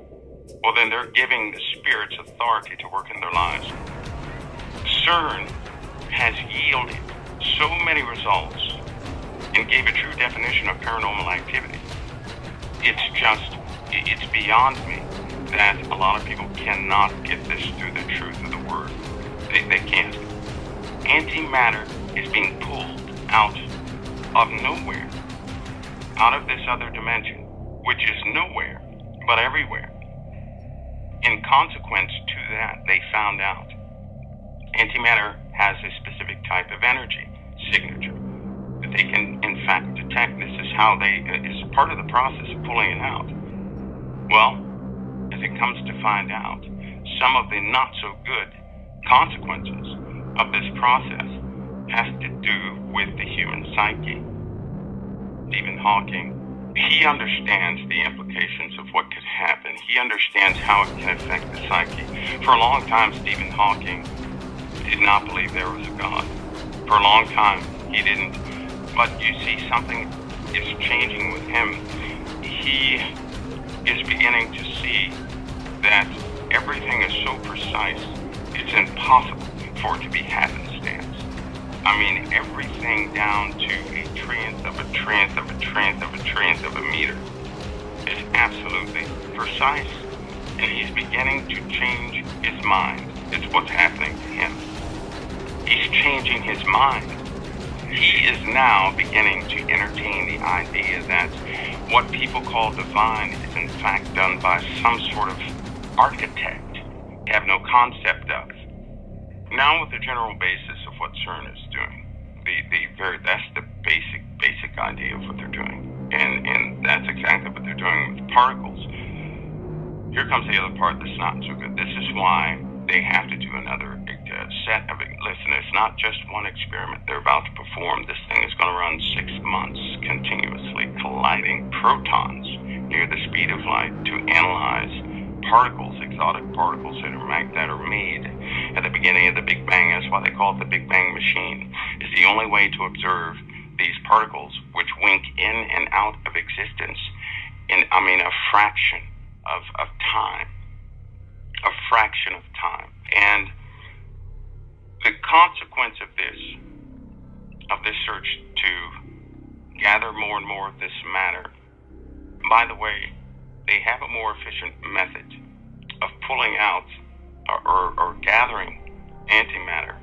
well, then they're giving the spirits authority to work in their lives. Cern has yielded so many results and gave a true definition of paranormal activity. It's beyond me that a lot of people cannot get this through the truth of the word. They can't. Antimatter is being pulled out of nowhere, out of this other dimension, which is nowhere, but everywhere. In consequence to that, they found out antimatter has a specific type of energy signature that they can, in fact, detect. This is how is part of the process of pulling it out. Well, as it comes to find out, some of the not so good consequences of this process has to do with the human psyche. Stephen Hawking, he understands the implications of what could happen. He understands how it can affect the psyche. For a long time, Stephen Hawking did not believe there was a God. For a long time, he didn't. But you see, something is changing with him. He is beginning to see that everything is so precise, it's impossible for it to be happenstance. I mean, everything down to a trillionth of a trillionth of a trillionth of a trillionth of a meter is absolutely precise. And he's beginning to change his mind. It's what's happening to him. He's changing his mind. He is now beginning to entertain the idea that what people call divine is in fact done by some sort of architect, have no concept of. Now, with the general basis of what Cern is doing, that's the basic idea of what they're doing, and that's exactly what they're doing with particles. Here comes the other part that's not so good. This is why they have to do another set of it. Listen, it's not just one experiment they're about to perform. This thing is going to run 6 months continuously, colliding protons near the speed of light to analyze particles, exotic particles that are made at the beginning of the Big Bang. That's why they call it the Big Bang machine. It's the only way to observe these particles, which wink in and out of existence in, a fraction of time. A fraction of time. And the consequence of this search to gather more and more of this matter, by the way, they have a more efficient method of pulling out or gathering antimatter,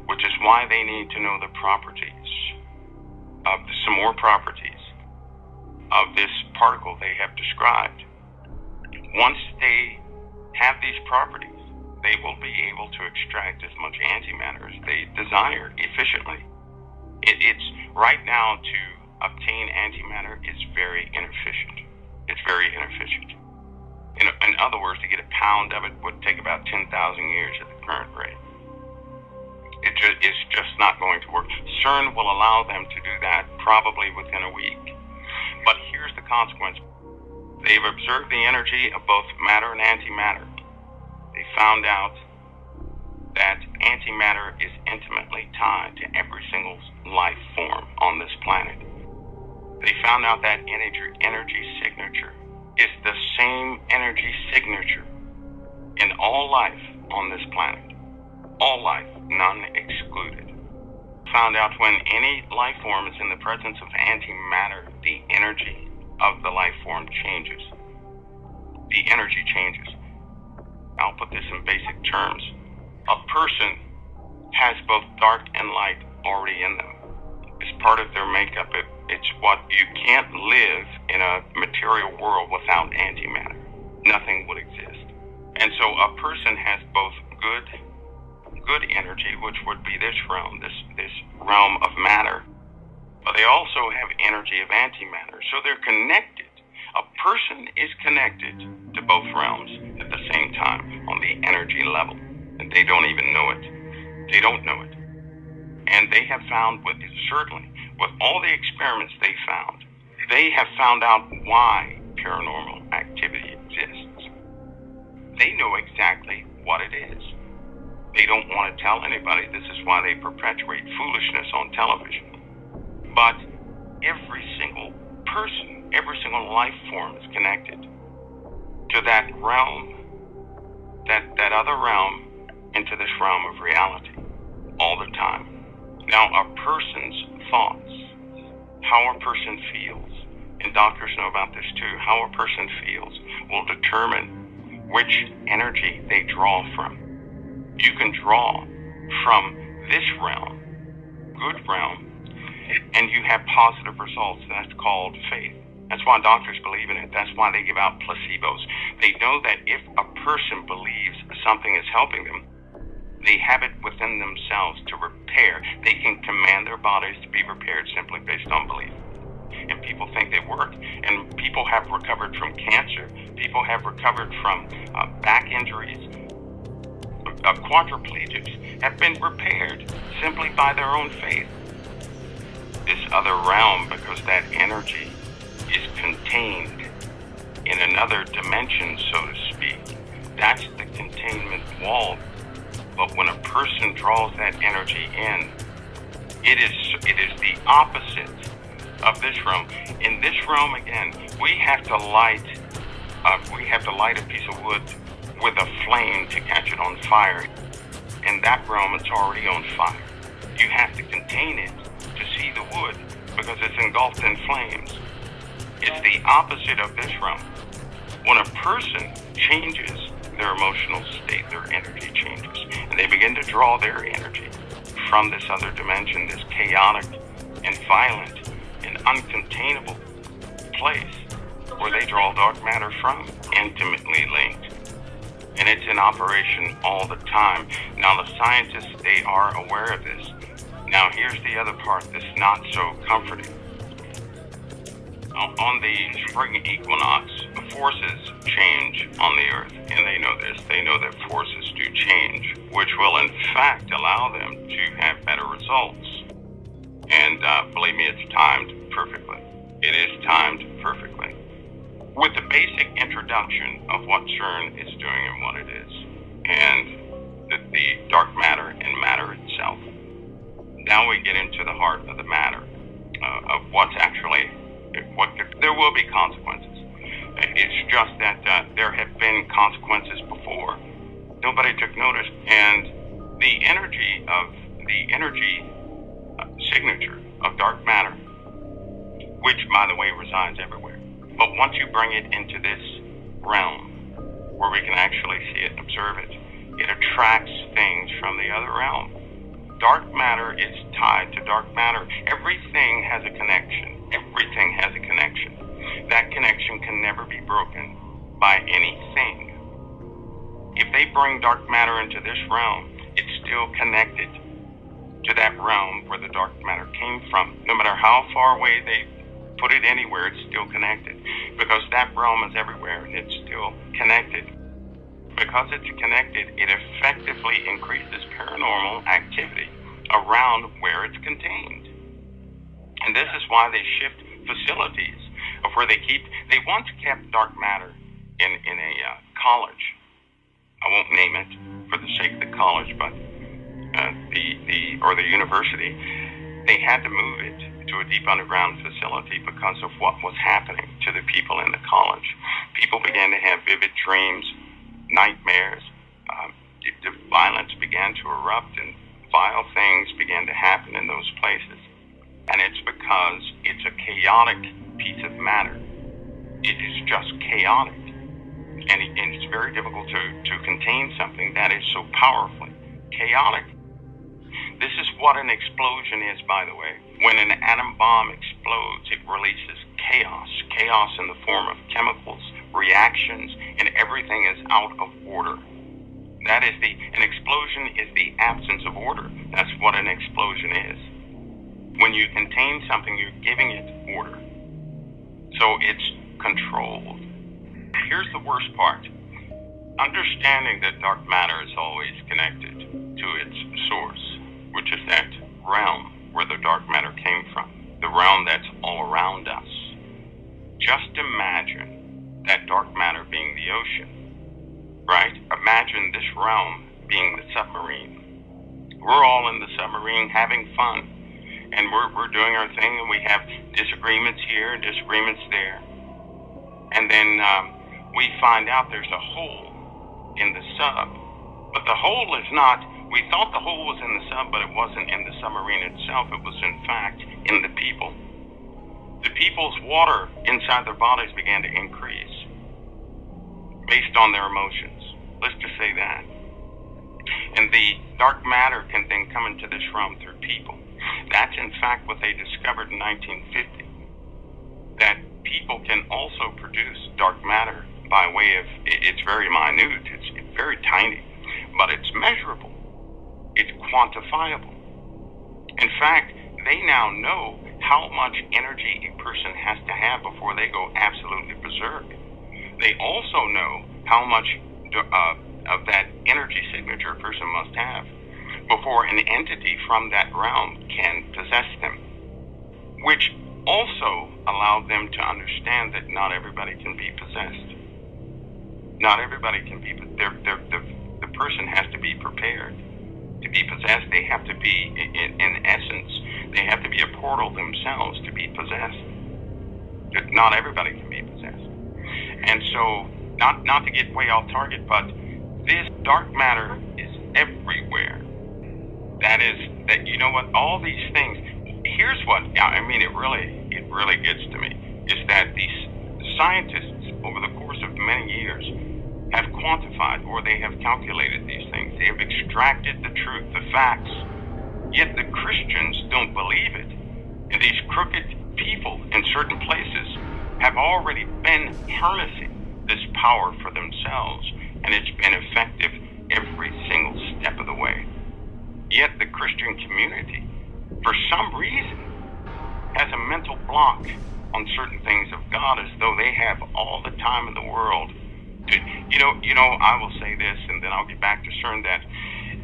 which is why they need to know the properties of some more properties of this particle they have described. Once they have these properties, they will be able to extract as much antimatter as they desire efficiently. It's right now to obtain antimatter is very inefficient. It's very inefficient. In other words, to get a pound of it would take about 10,000 years at the current rate. It's just not going to work. Cern will allow them to do that probably within a week. But here's the consequence. They've observed the energy of both matter and antimatter. They found out that antimatter is intimately tied to every single life form on this planet. They found out that energy signature is the same energy signature in all life on this planet. All life, none excluded. Found out when any life form is in the presence of antimatter, the energy of the life form changes. The energy changes. I'll put this in basic terms. A person has both dark and light already in them. It's part of their makeup. It's what you can't live in a material world without antimatter. Nothing would exist. And so a person has both good energy, which would be this realm, this realm of matter, but they also have energy of antimatter. So they're connected. A person is connected to both realms at the same time on the energy level, and they don't even know it. They don't know it. And they have found, certainly, with all the experiments they have found out why paranormal activity exists. They know exactly what it is. They don't want to tell anybody. This is why they perpetuate foolishness on television. But every single person, every single life form is connected to that realm, that other realm, into this realm of reality all the time. Now, a person's thoughts, how a person feels, and doctors know about this too, how a person feels will determine which energy they draw from. You can draw from this realm, good realm, and you have positive results. That's called faith. That's why doctors believe in it. That's why they give out placebos. They know that if a person believes something is helping them, they have it within themselves to repair. They can command their bodies to be repaired simply based on belief. And people think they work. And people have recovered from cancer. People have recovered from back injuries. Quadriplegics have been repaired simply by their own faith. This other realm, because that energy is contained in another dimension, so to speak. That's the containment wall. But when a person draws that energy in, it is the opposite of this realm. In this realm, again, we have to light a piece of wood with a flame to catch it on fire. In that realm, it's already on fire. You have to contain it to see the wood because it's engulfed in flames. It's the opposite of this realm. When a person changes their emotional state, their energy changes, and they begin to draw their energy from this other dimension, this chaotic and violent and uncontainable place where they draw dark matter from, intimately linked. And it's in operation all the time. Now the scientists, they are aware of this. Now here's the other part that's not so comforting. On the spring equinox, forces change on the Earth, and they know this. They know that forces do change, which will in fact allow them to have better results. And believe me, it's timed perfectly. It is timed perfectly. With the basic introduction of what Cern is doing and what it is, and the dark matter and matter itself, now we get into the heart of the matter, of what's actually, there will be consequences. It's just that there have been consequences before. Nobody took notice, and the energy signature of dark matter, which, by the way, resides everywhere. But once you bring it into this realm, where we can actually see it and observe it, it attracts things from the other realm. Dark matter is tied to dark matter. Everything has a connection. Everything has a connection. That connection can never be broken by anything. If they bring dark matter into this realm, it's still connected to that realm where the dark matter came from. No matter how far away they put it anywhere, it's still connected. Because that realm is everywhere and it's still connected. because it's connected, it effectively increases paranormal activity around where it's contained. And this is why they shift facilities of where they once kept dark matter in a college. I won't name it for the sake of the college, but the university. They had to move it to a deep underground facility because of what was happening to the people in the college. People began to have vivid dreams, nightmares. The violence began to erupt, and vile things began to happen in those places. And it's because it's a chaotic piece of matter. It is just chaotic. And it's very difficult to contain something that is so powerfully chaotic. This is what an explosion is, by the way. When an atom bomb explodes, it releases chaos. Chaos in the form of chemicals, reactions, and everything is out of order. An explosion is the absence of order. That's what an explosion is. When you contain something, you're giving it order. So it's controlled. Here's the worst part. Understanding that dark matter is always connected to its source, which is that realm where the dark matter came from, the realm that's all around us. Just imagine that dark matter being the ocean, right? Imagine this realm being the submarine. We're all in the submarine having fun, and we're doing our thing, and we have disagreements here and disagreements there. And then we find out there's a hole in the sub. But the hole is not, we thought the hole was in the sub, but it wasn't in the submarine itself. It was, in fact, in the people. The people's water inside their bodies began to increase based on their emotions. Let's just say that. And the dark matter can then come into this realm through people. That's, in fact, what they discovered in 1950. That people can also produce dark matter by way of, it's very minute, it's very tiny, but it's measurable, it's quantifiable. In fact, they now know how much energy a person has to have before they go absolutely berserk. They also know how much of that energy signature a person must have before an entity from that realm can possess them, which also allowed them to understand that not everybody can be possessed. Not everybody can be, the person has to be prepared to be possessed. They have to be, in essence, they have to be a portal themselves to be possessed. Not everybody can be possessed. And so, not to get way off target, but this dark matter is everywhere. That you know what, all these things, here's what, I mean, it really gets to me, is that these scientists, over the course of many years, have quantified, or they have calculated these things. They have extracted the truth, the facts, yet the Christians don't believe it. And these crooked people in certain places have already been harnessing this power for themselves, and it's been effective every single step of the way. Yet the Christian community, for some reason, has a mental block on certain things of God, as though they have all the time in the world. I will say this, and then I'll get back to Cern, that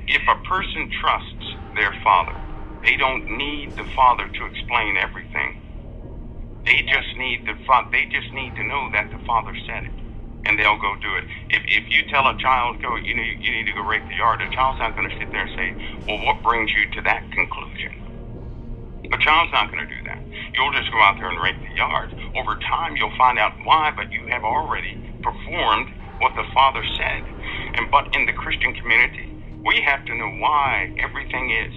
if a person trusts their father, they don't need the father to explain everything. They just need to know that the father said it, and they'll go do it. If you tell a child, you need to go rake the yard, a child's not going to sit there and say, well, what brings you to that conclusion? A child's not going to do that. You'll just go out there and rake the yard. Over time, you'll find out why, but you have already performed what the Father said. But in the Christian community, we have to know why everything is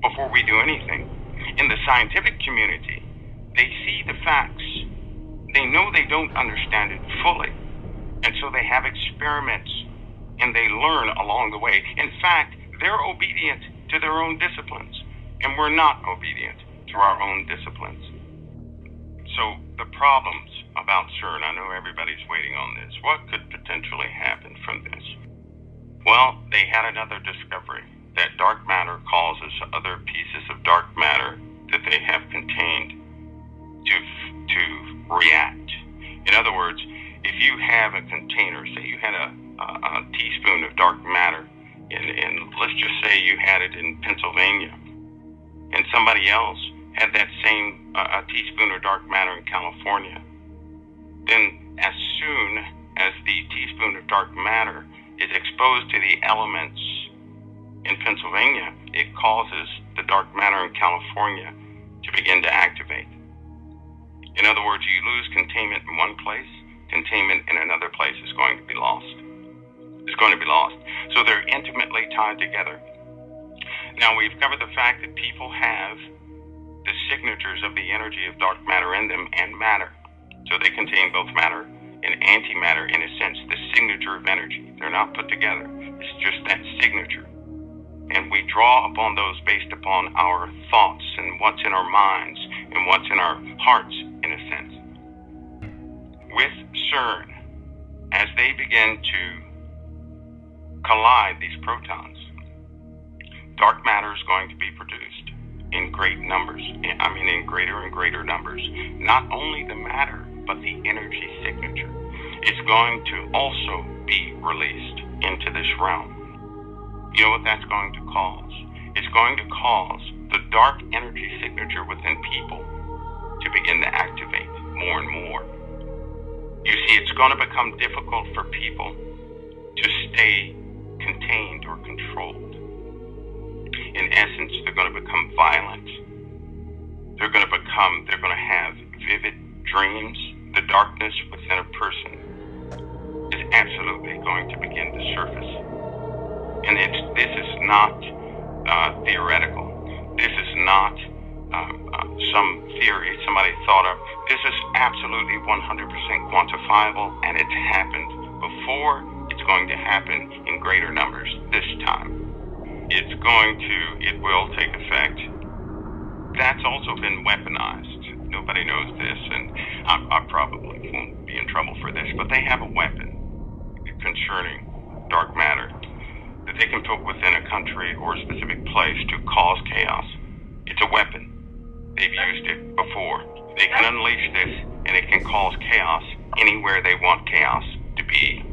before we do anything. In the scientific community, they see the facts. They know they don't understand it fully. And so they have experiments, and they learn along the way. In fact, they're obedient to their own disciplines, and we're not obedient to our own disciplines. So the problems about Cern, I know everybody's waiting on this. What could potentially happen from this? Well, they had another discovery, that dark matter causes other pieces of dark matter that they have contained to react. In other words, if you have a container, say you had a teaspoon of dark matter, and let's just say you had it in Pennsylvania, and somebody else had that same a teaspoon of dark matter in California, then as soon as the teaspoon of dark matter is exposed to the elements in Pennsylvania, it causes the dark matter in California to begin to activate. In other words, you lose containment in one place, containment in another place is going to be lost. It's going to be lost. So they're intimately tied together. Now, we've covered the fact that people have the signatures of the energy of dark matter in them and matter. So they contain both matter and antimatter, in a sense, the signature of energy. They're not put together. It's just that signature. And we draw upon those based upon our thoughts and what's in our minds and what's in our hearts, in a sense. With Cern, as they begin to collide these protons, dark matter is going to be produced in great numbers. I mean, in greater and greater numbers. Not only the matter, but the energy signature. It's going to also be released into this realm. You know what that's going to cause? It's going to cause the dark energy signature within people to begin to activate more and more. You see, it's going to become difficult for people to stay contained or controlled. In essence, they're going to become violent. They're going to have vivid dreams. The darkness within a person is absolutely going to begin to surface. And this is not theoretical. This is not some theory somebody thought of. This is absolutely 100% quantifiable, and it's happened before. It's going to happen in greater numbers this time. It will take effect. That's also been weaponized. Nobody knows this, and I probably won't be in trouble for this, but they have a weapon concerning dark matter that they can put within a country or a specific place to cause chaos. It's a weapon. They've used it before. They can unleash this, and it can cause chaos anywhere they want chaos to be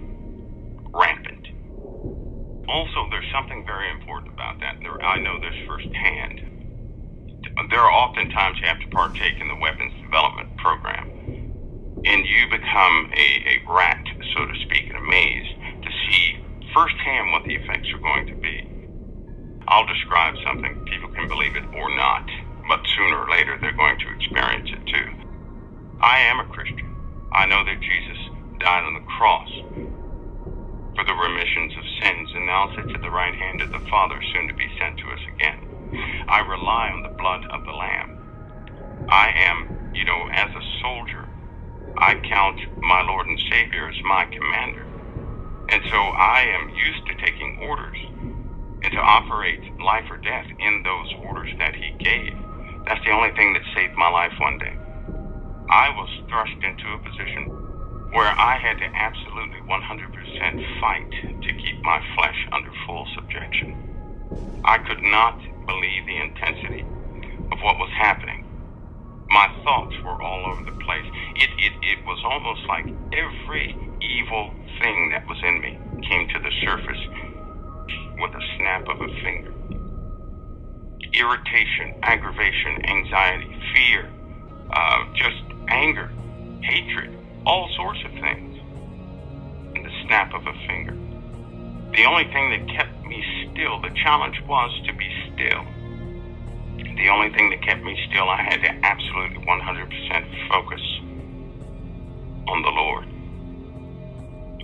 rampant. Also, there's something very important about that. I know this firsthand. There are often times you have to partake in the weapons development program, and you become a rat, so to speak, in a maze to see firsthand what the effects are going to be. I'll describe something. People can believe it or not, but sooner or later they're going to experience it too. I am a Christian. I know that Jesus died on the cross for the remissions of sins and now sits at the right hand of the Father, soon to be sent to us again. I rely on the blood of the Lamb. I am, as a soldier, I count my Lord and Savior as my commander. And so I am used to taking orders and to operate life or death in those orders that he gave. That's the only thing that saved my life one day. I was thrust into a position where I had to absolutely 100% fight to keep my flesh under full subjection. I could not believe the intensity of what was happening. My thoughts were all over the place. It was almost like every evil thing that was in me came to the surface with a snap of a finger. Irritation, aggravation, anxiety, fear, just anger, hatred, all sorts of things in the snap of a finger. The only thing that kept me still, the challenge was to be still. The only thing that kept me still, I had to absolutely 100% focus on the Lord.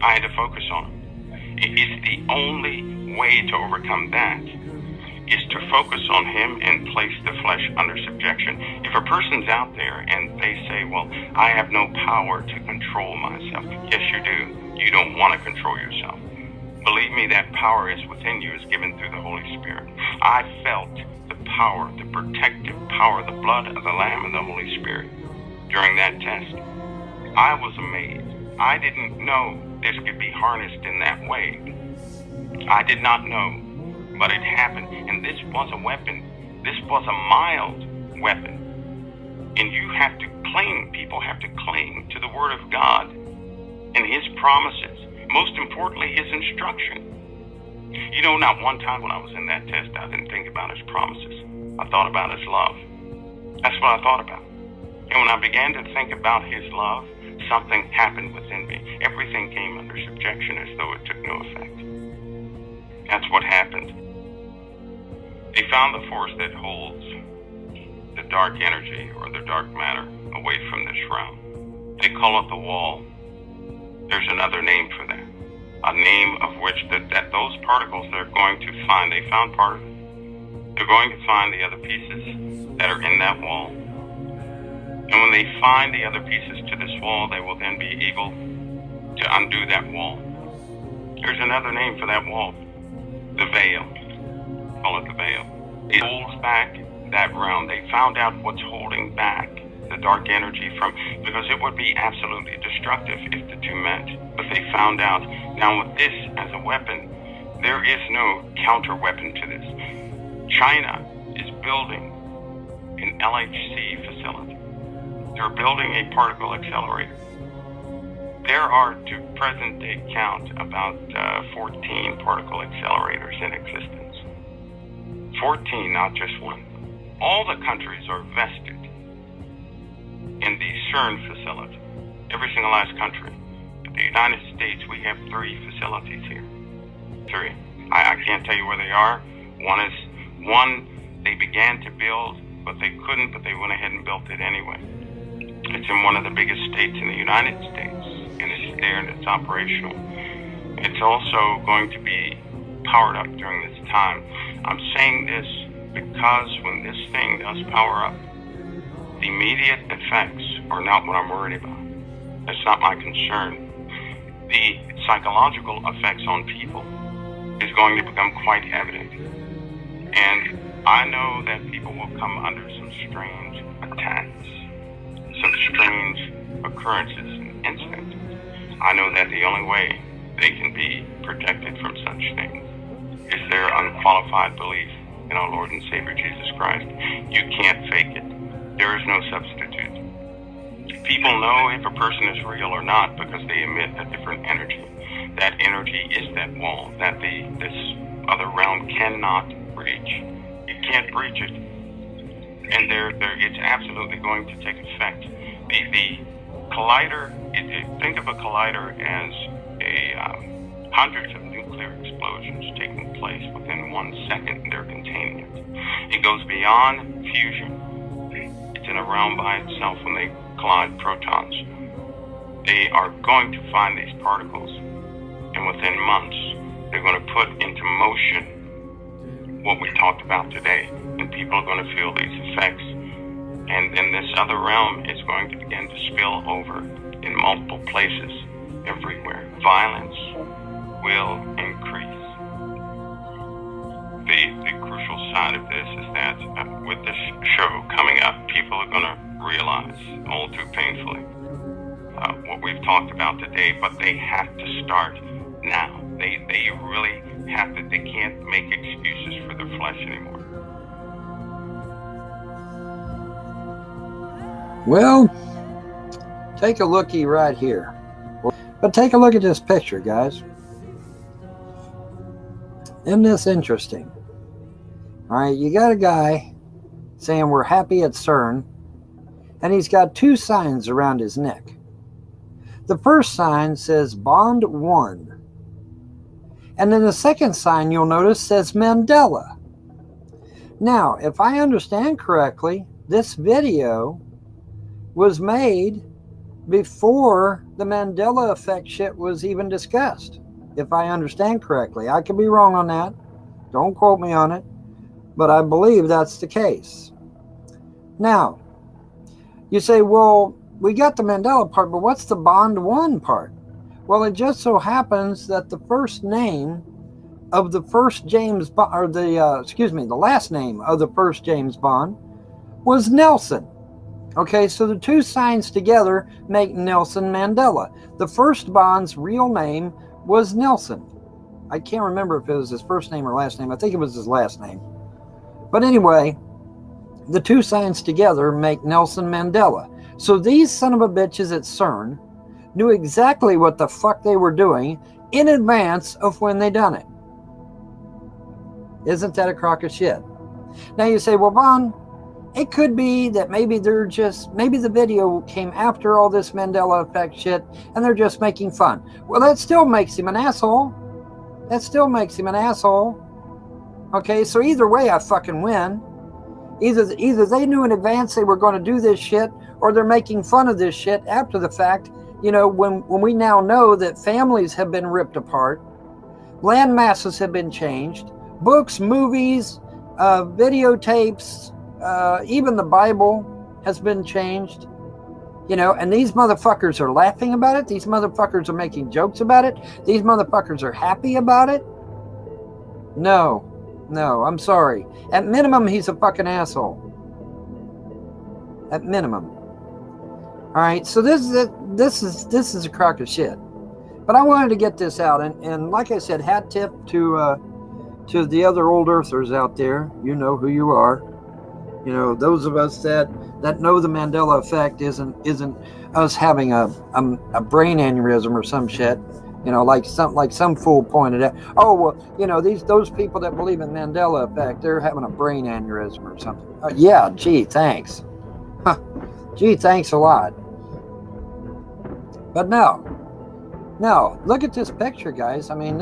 I had to focus on Him. It's the only way to overcome that is to focus on Him and place the flesh under subjection. If a person's out there and they say, well, I have no power to control myself. Yes, you do. You don't want to control yourself. Believe me, that power is within you, is given through the Holy Spirit. I felt the power, the protective power, the blood of the Lamb and the Holy Spirit during that test. I was amazed. I didn't know this could be harnessed in that way. I did not know, but it happened. And this was a weapon. This was a mild weapon. And you have to cling, people have to cling to the Word of God and His promises Most importantly, his instruction. You know, not one time when I was in that test, I didn't think about his promises. I thought about his love. That's what I thought about. And when I began to think about his love, something happened within me. Everything came under subjection as though it took no effect. That's what happened. They found the force that holds the dark energy or the dark matter away from this realm. They call it the wall. There's another name for that. A name of which that those particles they're going to find, they found part of it. They're going to find the other pieces that are in that wall. And when they find the other pieces to this wall, they will then be able to undo that wall. There's another name for that wall. The veil. Call it the veil. It holds back that realm. They found out what's holding back the dark energy from, because it would be absolutely destructive if the two met. But they found out. Now with this as a weapon, there is no counter weapon to this. China is building an LHC facility. They're building a particle accelerator. There are, to present day count, about 14 particle accelerators in existence. 14, not just one. All the countries are vested in the Cern facility. Every single last country. The United States, we have 3 facilities here. 3. I can't tell you where they are. One they began to build, but they couldn't, but they went ahead and built it anyway. It's in one of the biggest states in the United States, and it's there and it's operational. It's also going to be powered up during this time. I'm saying this because when this thing does power up, the immediate effects are not what I'm worried about. That's not my concern. The psychological effects on people is going to become quite evident. And I know that people will come under some strange attacks, some strange occurrences and incidents. I know that the only way they can be protected from such things is their unqualified belief in our Lord and Savior Jesus Christ. You can't fake it. There is no substitute. People know if a person is real or not because they emit a different energy. That energy is that wall that this other realm cannot breach. It can't breach it. And it's absolutely going to take effect. The collider, think of a collider as hundreds of nuclear explosions taking place within 1 second. They're containing it. It goes beyond fusion. It's in a realm by itself when they collide protons. They are going to find these particles, and within months, they're going to put into motion what we talked about today, and people are going to feel these effects. And then this other realm is going to begin to spill over in multiple places, everywhere. Violence will increase. The crucial side of this is that with this show coming up, people are going to realize all too painfully what we've talked about today, but they have to start now. They really have to. They can't make excuses for their flesh anymore. Well, take a looky right here. But take a look at this picture, guys. Isn't this interesting? All right, you got a guy saying we're happy at Cern, and he's got 2 signs around his neck. The first sign says Bond 1. And then the second sign, you'll notice, says Mandela. Now, if I understand correctly, this video was made before the Mandela effect shit was even discussed. If I understand correctly. I could be wrong on that. Don't quote me on it. But I believe that's the case. Now, you say, well, we got the Mandela part, but what's the Bond 1 part? Well, it just so happens that the first name of the first James Bond, or the last name of the first James Bond was Nelson. Okay, so the 2 signs together make Nelson Mandela. The first Bond's real name was Nelson. I can't remember if it was his first name or last name. I think it was his last name. But anyway, the 2 signs together make Nelson Mandela. So these son of a bitches at Cern knew exactly what the fuck they were doing, in advance of when they done it. Isn't that a crock of shit? Now you say, well, Vaughn, it could be that maybe maybe the video came after all this Mandela effect shit and they're just making fun. Well, that still makes him an asshole. That still makes him an asshole. Okay, so either way I fucking win. Either they knew in advance they were going to do this shit, or they're making fun of this shit after the fact. You know, when we now know that families have been ripped apart, land masses have been changed, books, movies, videotapes, even the Bible has been changed, you know, and these motherfuckers are laughing about it. These motherfuckers are making jokes about it. These motherfuckers are happy about it. No, I'm sorry. At minimum, he's a fucking asshole. At minimum. All right, so this is a crock of shit. But I wanted to get this out, and like I said, hat tip to the other old earthers out there. You know who you are. You know, those of us that know the Mandela effect isn't us having a brain aneurysm or some shit. You know, like some fool pointed out. Oh well, you know, those people that believe in Mandela effect, they're having a brain aneurysm or something. Yeah, gee, thanks. Huh. Gee, thanks a lot. But no, look at this picture, guys. I mean,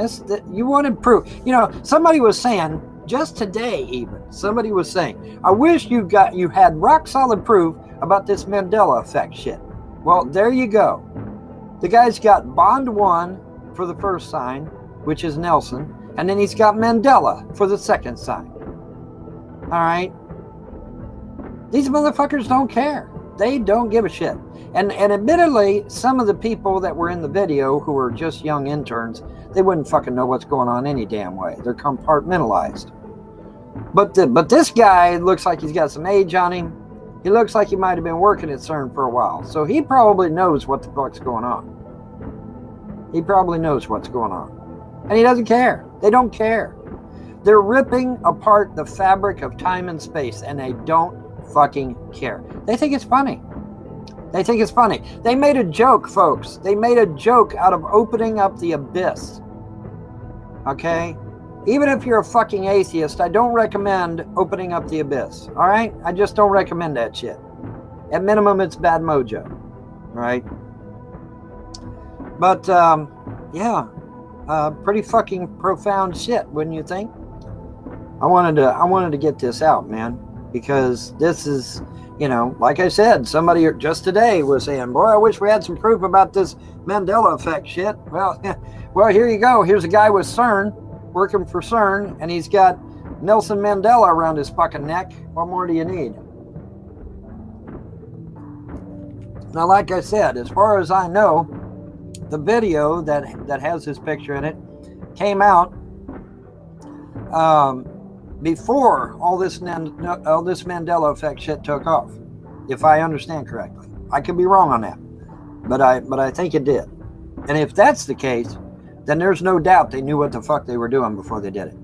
you wanted proof. You know, somebody was saying just today, even somebody was saying, I wish you had rock solid proof about this Mandela effect shit. Well, there you go. The guy's got Bond 1 for the first sign, which is Nelson, and then he's got Mandela for the second sign. All right. These motherfuckers don't care. They don't give a shit. And admittedly, some of the people that were in the video who were just young interns, they wouldn't fucking know what's going on any damn way. They're compartmentalized. But this guy looks like he's got some age on him. He looks like he might have been working at Cern for a while. So he probably knows what the fuck's going on. He probably knows what's going on. And he doesn't care. They don't care. They're ripping apart the fabric of time and space, and they don't fucking care. They think it's funny. They think it's funny. They made a joke, folks. They made a joke out of opening up the abyss. Okay? Even if you're a fucking atheist, I don't recommend opening up the abyss. All right? I just don't recommend that shit. At minimum, it's bad mojo. Right? But, yeah. Pretty fucking profound shit, wouldn't you think? I wanted to get this out, man. Because this is, you know, like I said, somebody just today was saying, boy, I wish we had some proof about this Mandela effect shit. Well, here you go. Here's a guy with Cern, working for Cern, and he's got Nelson Mandela around his fucking neck. What more do you need? Now, like I said, as far as I know, the video that has his picture in it came out before all this Mandela effect shit took off, if I understand correctly. I could be wrong on that, but I think it did. And if that's the case, then there's no doubt they knew what the fuck they were doing before they did it,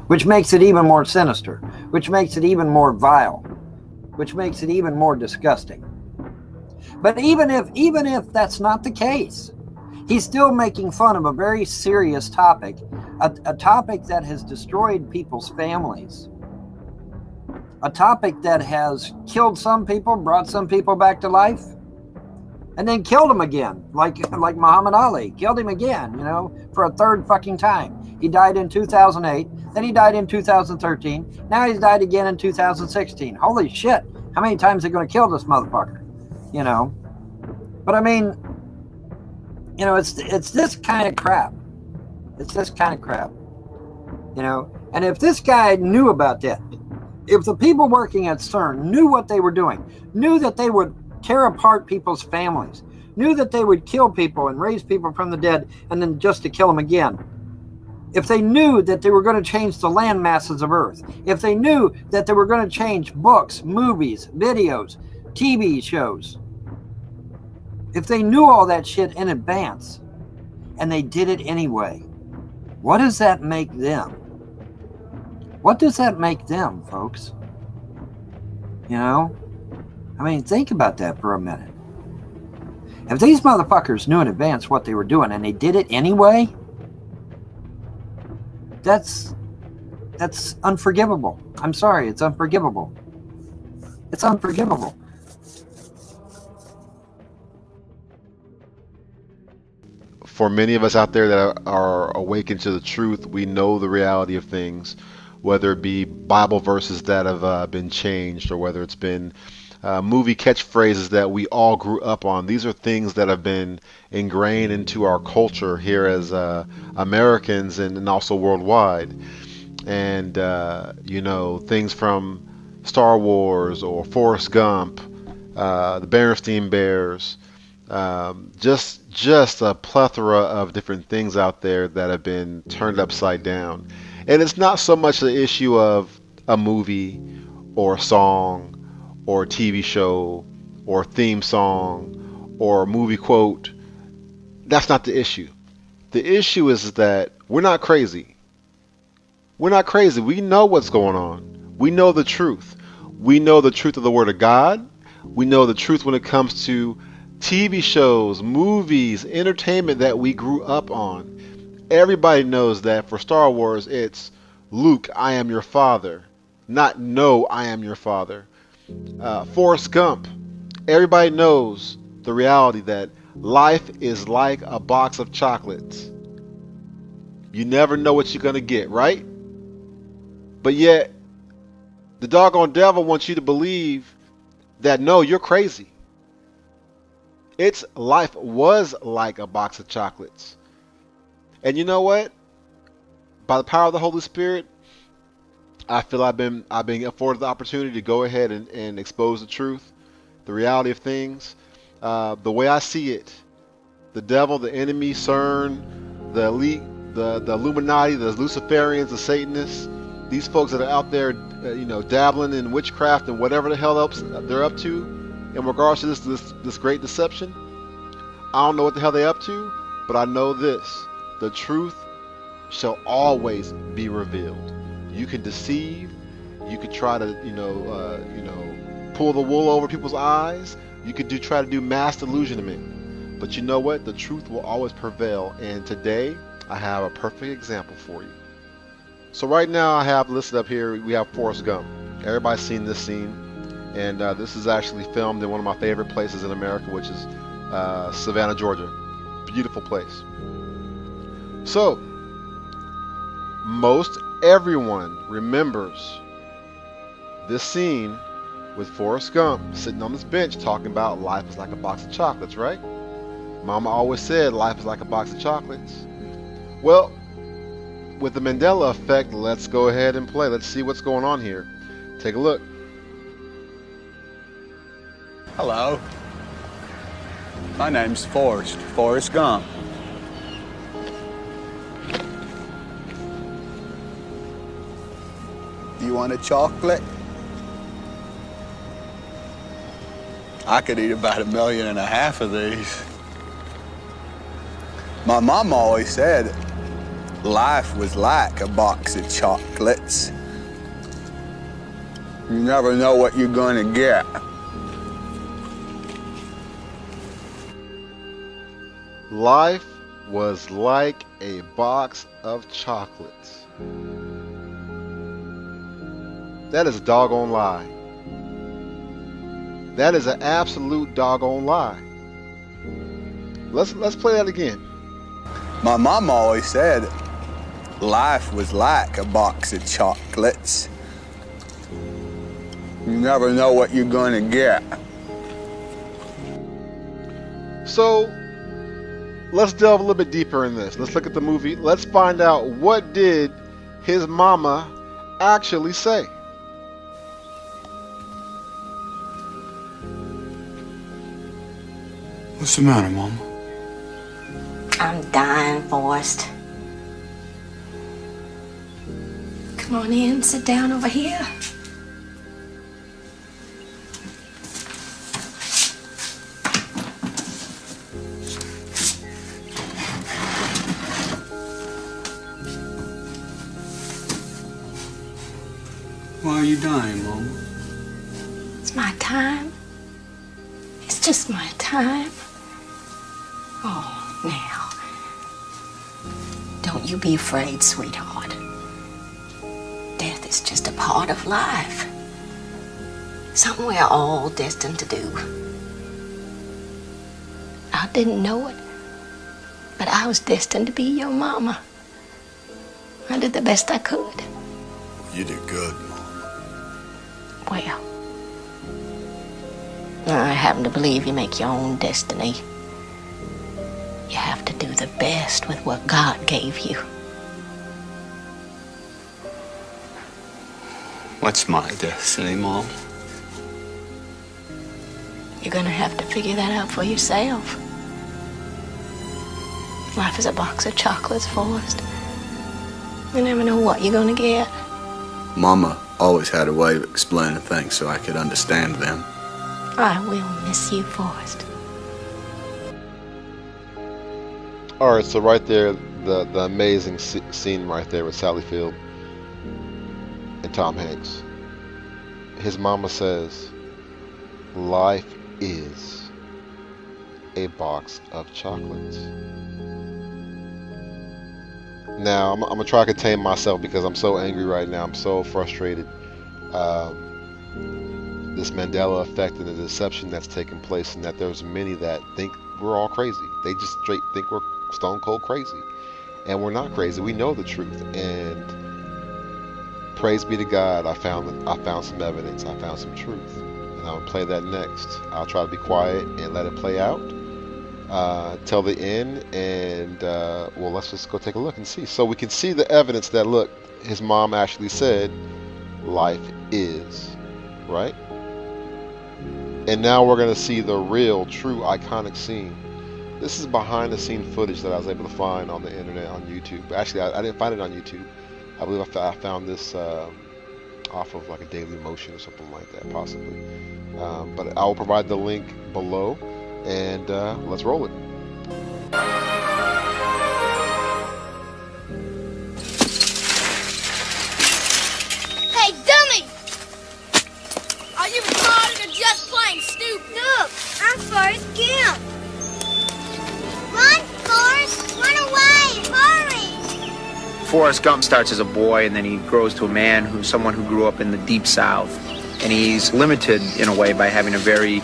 which makes it even more sinister, which makes it even more vile, which makes it even more disgusting. But even if that's not the case, he's still making fun of a very serious topic, a topic that has destroyed people's families, a topic that has killed some people, brought some people back to life, and then killed them again, like Muhammad Ali, killed him again, you know, for a third fucking time. He died in 2008, then he died in 2013, now he's died again in 2016. Holy shit, how many times are they going to kill this motherfucker, you know? But I mean, you know, it's this kind of crap. It's this kind of crap, you know? And if this guy knew about that, if the people working at Cern knew what they were doing, knew that they would tear apart people's families, knew that they would kill people and raise people from the dead and then just to kill them again, if they knew that they were going to change the land masses of Earth, if they knew that they were going to change books, movies, videos, TV shows, if they knew all that shit in advance and they did it anyway, what does that make them? What does that make them, folks? You know? I mean, think about that for a minute. If these motherfuckers knew in advance what they were doing and they did it anyway, that's unforgivable. I'm sorry, it's unforgivable. It's unforgivable. For many of us out there that are awakened to the truth, we know the reality of things, whether it be Bible verses that have been changed, or whether it's been movie catchphrases that we all grew up on. These are things that have been ingrained into our culture here as Americans and also worldwide. And, you know, things from Star Wars or Forrest Gump, the Berenstain Bears, just a plethora of different things out there that have been turned upside down. And it's not so much the issue of a movie or a song or a TV show or a theme song or a movie quote. That's not the issue. The issue is that we're not crazy. We're not crazy. We know what's going on. We know the truth. We know the truth of the Word of God. We know the truth when it comes to TV shows, movies, entertainment that we grew up on. Everybody knows that for Star Wars, it's Luke, I am your father, not no, I am your father. Forrest Gump, everybody knows the reality that life is like a box of chocolates. You never know what you're going to get, right? But yet, the doggone devil wants you to believe that no, you're crazy. Its life was like a box of chocolates. And you know what? By the power of the Holy Spirit, I feel I've been afforded the opportunity to go ahead and expose the truth, the reality of things, the way I see it. The devil, the enemy, Cern, the elite, the Illuminati, the Luciferians, the Satanists, these folks that are out there, dabbling in witchcraft and whatever the hell else they're up to in regards to this great deception. I don't know what the hell they're up to, but I know this: the truth shall always be revealed. You can deceive, you could try to, pull the wool over people's eyes. You could try to do mass delusionment, but you know what? The truth will always prevail. And today, I have a perfect example for you. So right now, I have listed up here. We have Forrest Gump. Everybody's seen this scene, and this is actually filmed in one of my favorite places in America, which is Savannah, Georgia. Beautiful place. So, most everyone remembers this scene with Forrest Gump sitting on this bench talking about life is like a box of chocolates, right? Mama always said life is like a box of chocolates. Well, with the Mandela effect, let's go ahead and play. Let's see what's going on here. Take a look. Hello. My name's Forrest Gump. You want a chocolate? I could eat about 1.5 million of these. My mom always said life was like a box of chocolates. You never know what you're gonna get. Life was like a box of chocolates. That is a doggone lie. That is an absolute doggone lie. Let's play that again. My mom always said life was like a box of chocolates. You never know what you're gonna get. So, let's delve a little bit deeper in this. Let's look at the movie. Let's find out, what did his mama actually say? What's the matter, Mama? I'm dying, Forrest. Come on in, sit down over here. Why are you dying, Mama? It's my time. It's just my time. Oh, now. Don't you be afraid, sweetheart. is just a part of life. Something we're all destined to do. I didn't know it, but I was destined to be your mama. I did the best I could. You did good, Mom. Well, I happen to believe you make your own destiny. You have to do the best with what God gave you. What's my destiny, Mom? You're gonna have to figure that out for yourself. Life is a box of chocolates, Forrest. You never know what you're gonna get. Mama always had a way of explaining things so I could understand them. I will miss you, Forrest. All right, so right there, the amazing scene right there with Sally Field and Tom Hanks. His mama says, life is a box of chocolates. Now, I'm going to try to contain myself because I'm so angry right now. I'm so frustrated. This Mandela effect and the deception that's taking place, and that there's many that think we're all crazy. They just straight think we're stone cold crazy. And we're not crazy. We know the truth. And praise be to God, I found some evidence. I found some truth. And I'll play that next. I'll try to be quiet and let it play out till the end. And well, let's just go take a look and see. So we can see the evidence that, look, his mom actually said life is, right? And now we're going to see the real, true, iconic scene. This is behind the scene footage that I was able to find on the internet, on YouTube. Actually, I didn't find it on YouTube. I believe I found this off of like a Daily Motion or something like that, possibly. But I will provide the link below, and let's roll it. Hey, dummy! Are you retarded or just plain stupid? Look, I'm Forrest Gump. Run, Forrest! Run away! Hurry! Forrest Gump starts as a boy, and then he grows to a man who's someone who grew up in the Deep South. And he's limited, in a way, by having a very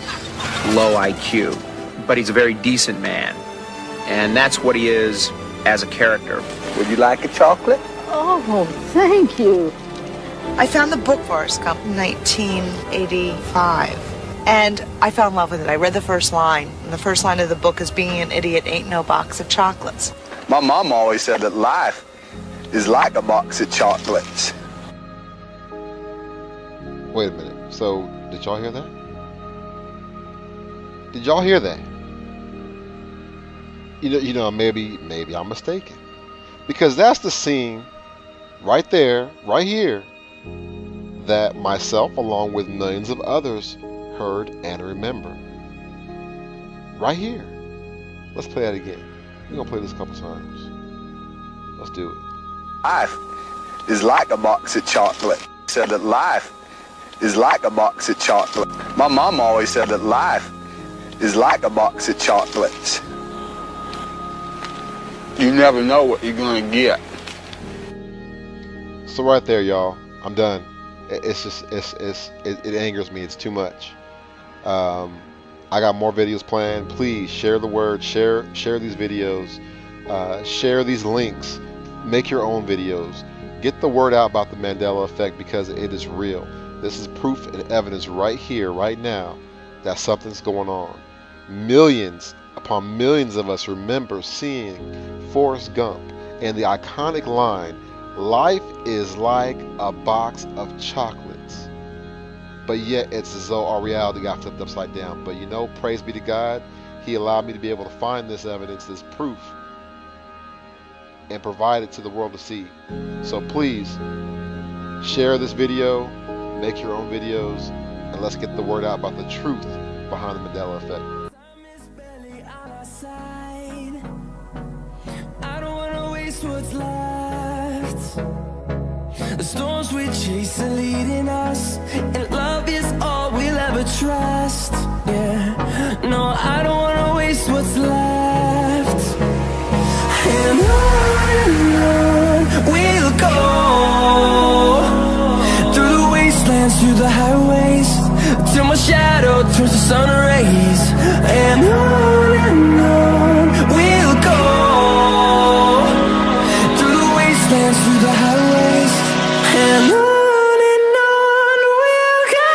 low IQ. But he's a very decent man. And that's what he is as a character. Would you like a chocolate? Oh, thank you. I found the book Forrest Gump in 1985. And I fell in love with it. I read the first line. And the first line of the book is, being an idiot ain't no box of chocolates. My mom always said that life is like a box of chocolates. Wait a minute. So, did y'all hear that? Did y'all hear that? You know, maybe I'm mistaken. Because that's the scene right there, right here, that myself, along with millions of others, heard and remember. Right here. Let's play that again. We're going to play this a couple times. Let's do it. Life is like a box of chocolate. Said that life is like a box of chocolate. My mom always said that life is like a box of chocolates. You never know what you're gonna get. So right there, y'all, I'm done. It's just it angers me. It's too much. I got more videos planned. Please share the word. Share these videos. Share these links. Make your own videos. Get the word out about the Mandela effect, because it is real. This is proof and evidence right here, right now, that something's going on. Millions upon millions of us remember seeing Forrest Gump and the iconic line, life is like a box of chocolates. But yet it's as though our reality got flipped upside down. But you know, praise be to God, He allowed me to be able to find this evidence, this proof, and provide it to the world to see. So please, share this video, make your own videos, and let's get the word out about the truth behind the Mandela effect. I don't wanna waste what's left. The storms we chase are leading us, and love is all we'll ever trust. Yeah, no, I don't wanna waste what's left. And on we'll go through the highways, and on we'll go.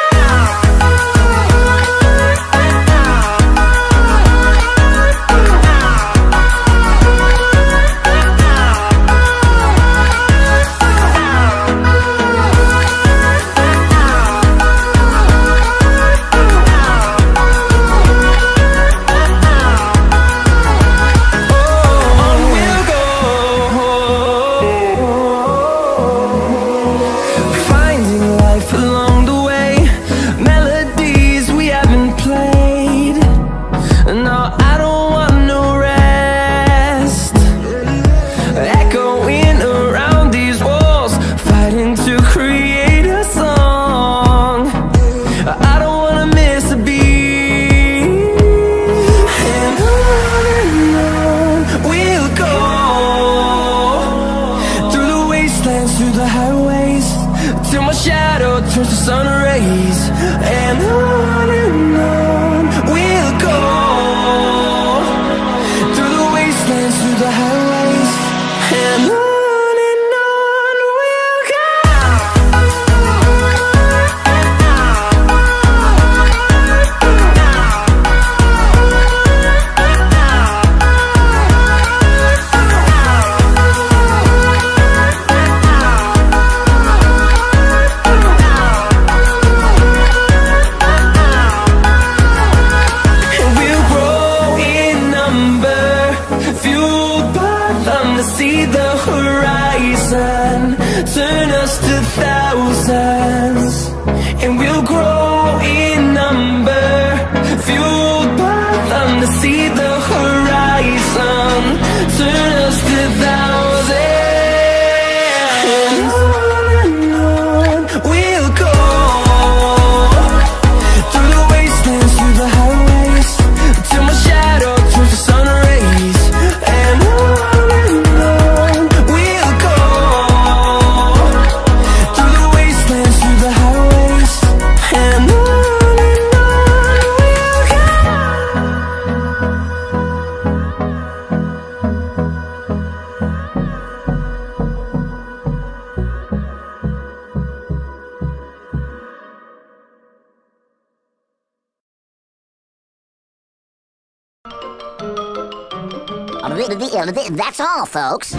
Turns to sun rays, and on we'll go. Through the wastelands, through the highways, and on we'll go. See the horizon, turn us to thousands, and we'll grow in number, fueled by them to see the horizon, turn us to thousands, and on we'll go, through the wastelands, through the highways, till my shadow turns to sun rays, and on That's all, folks.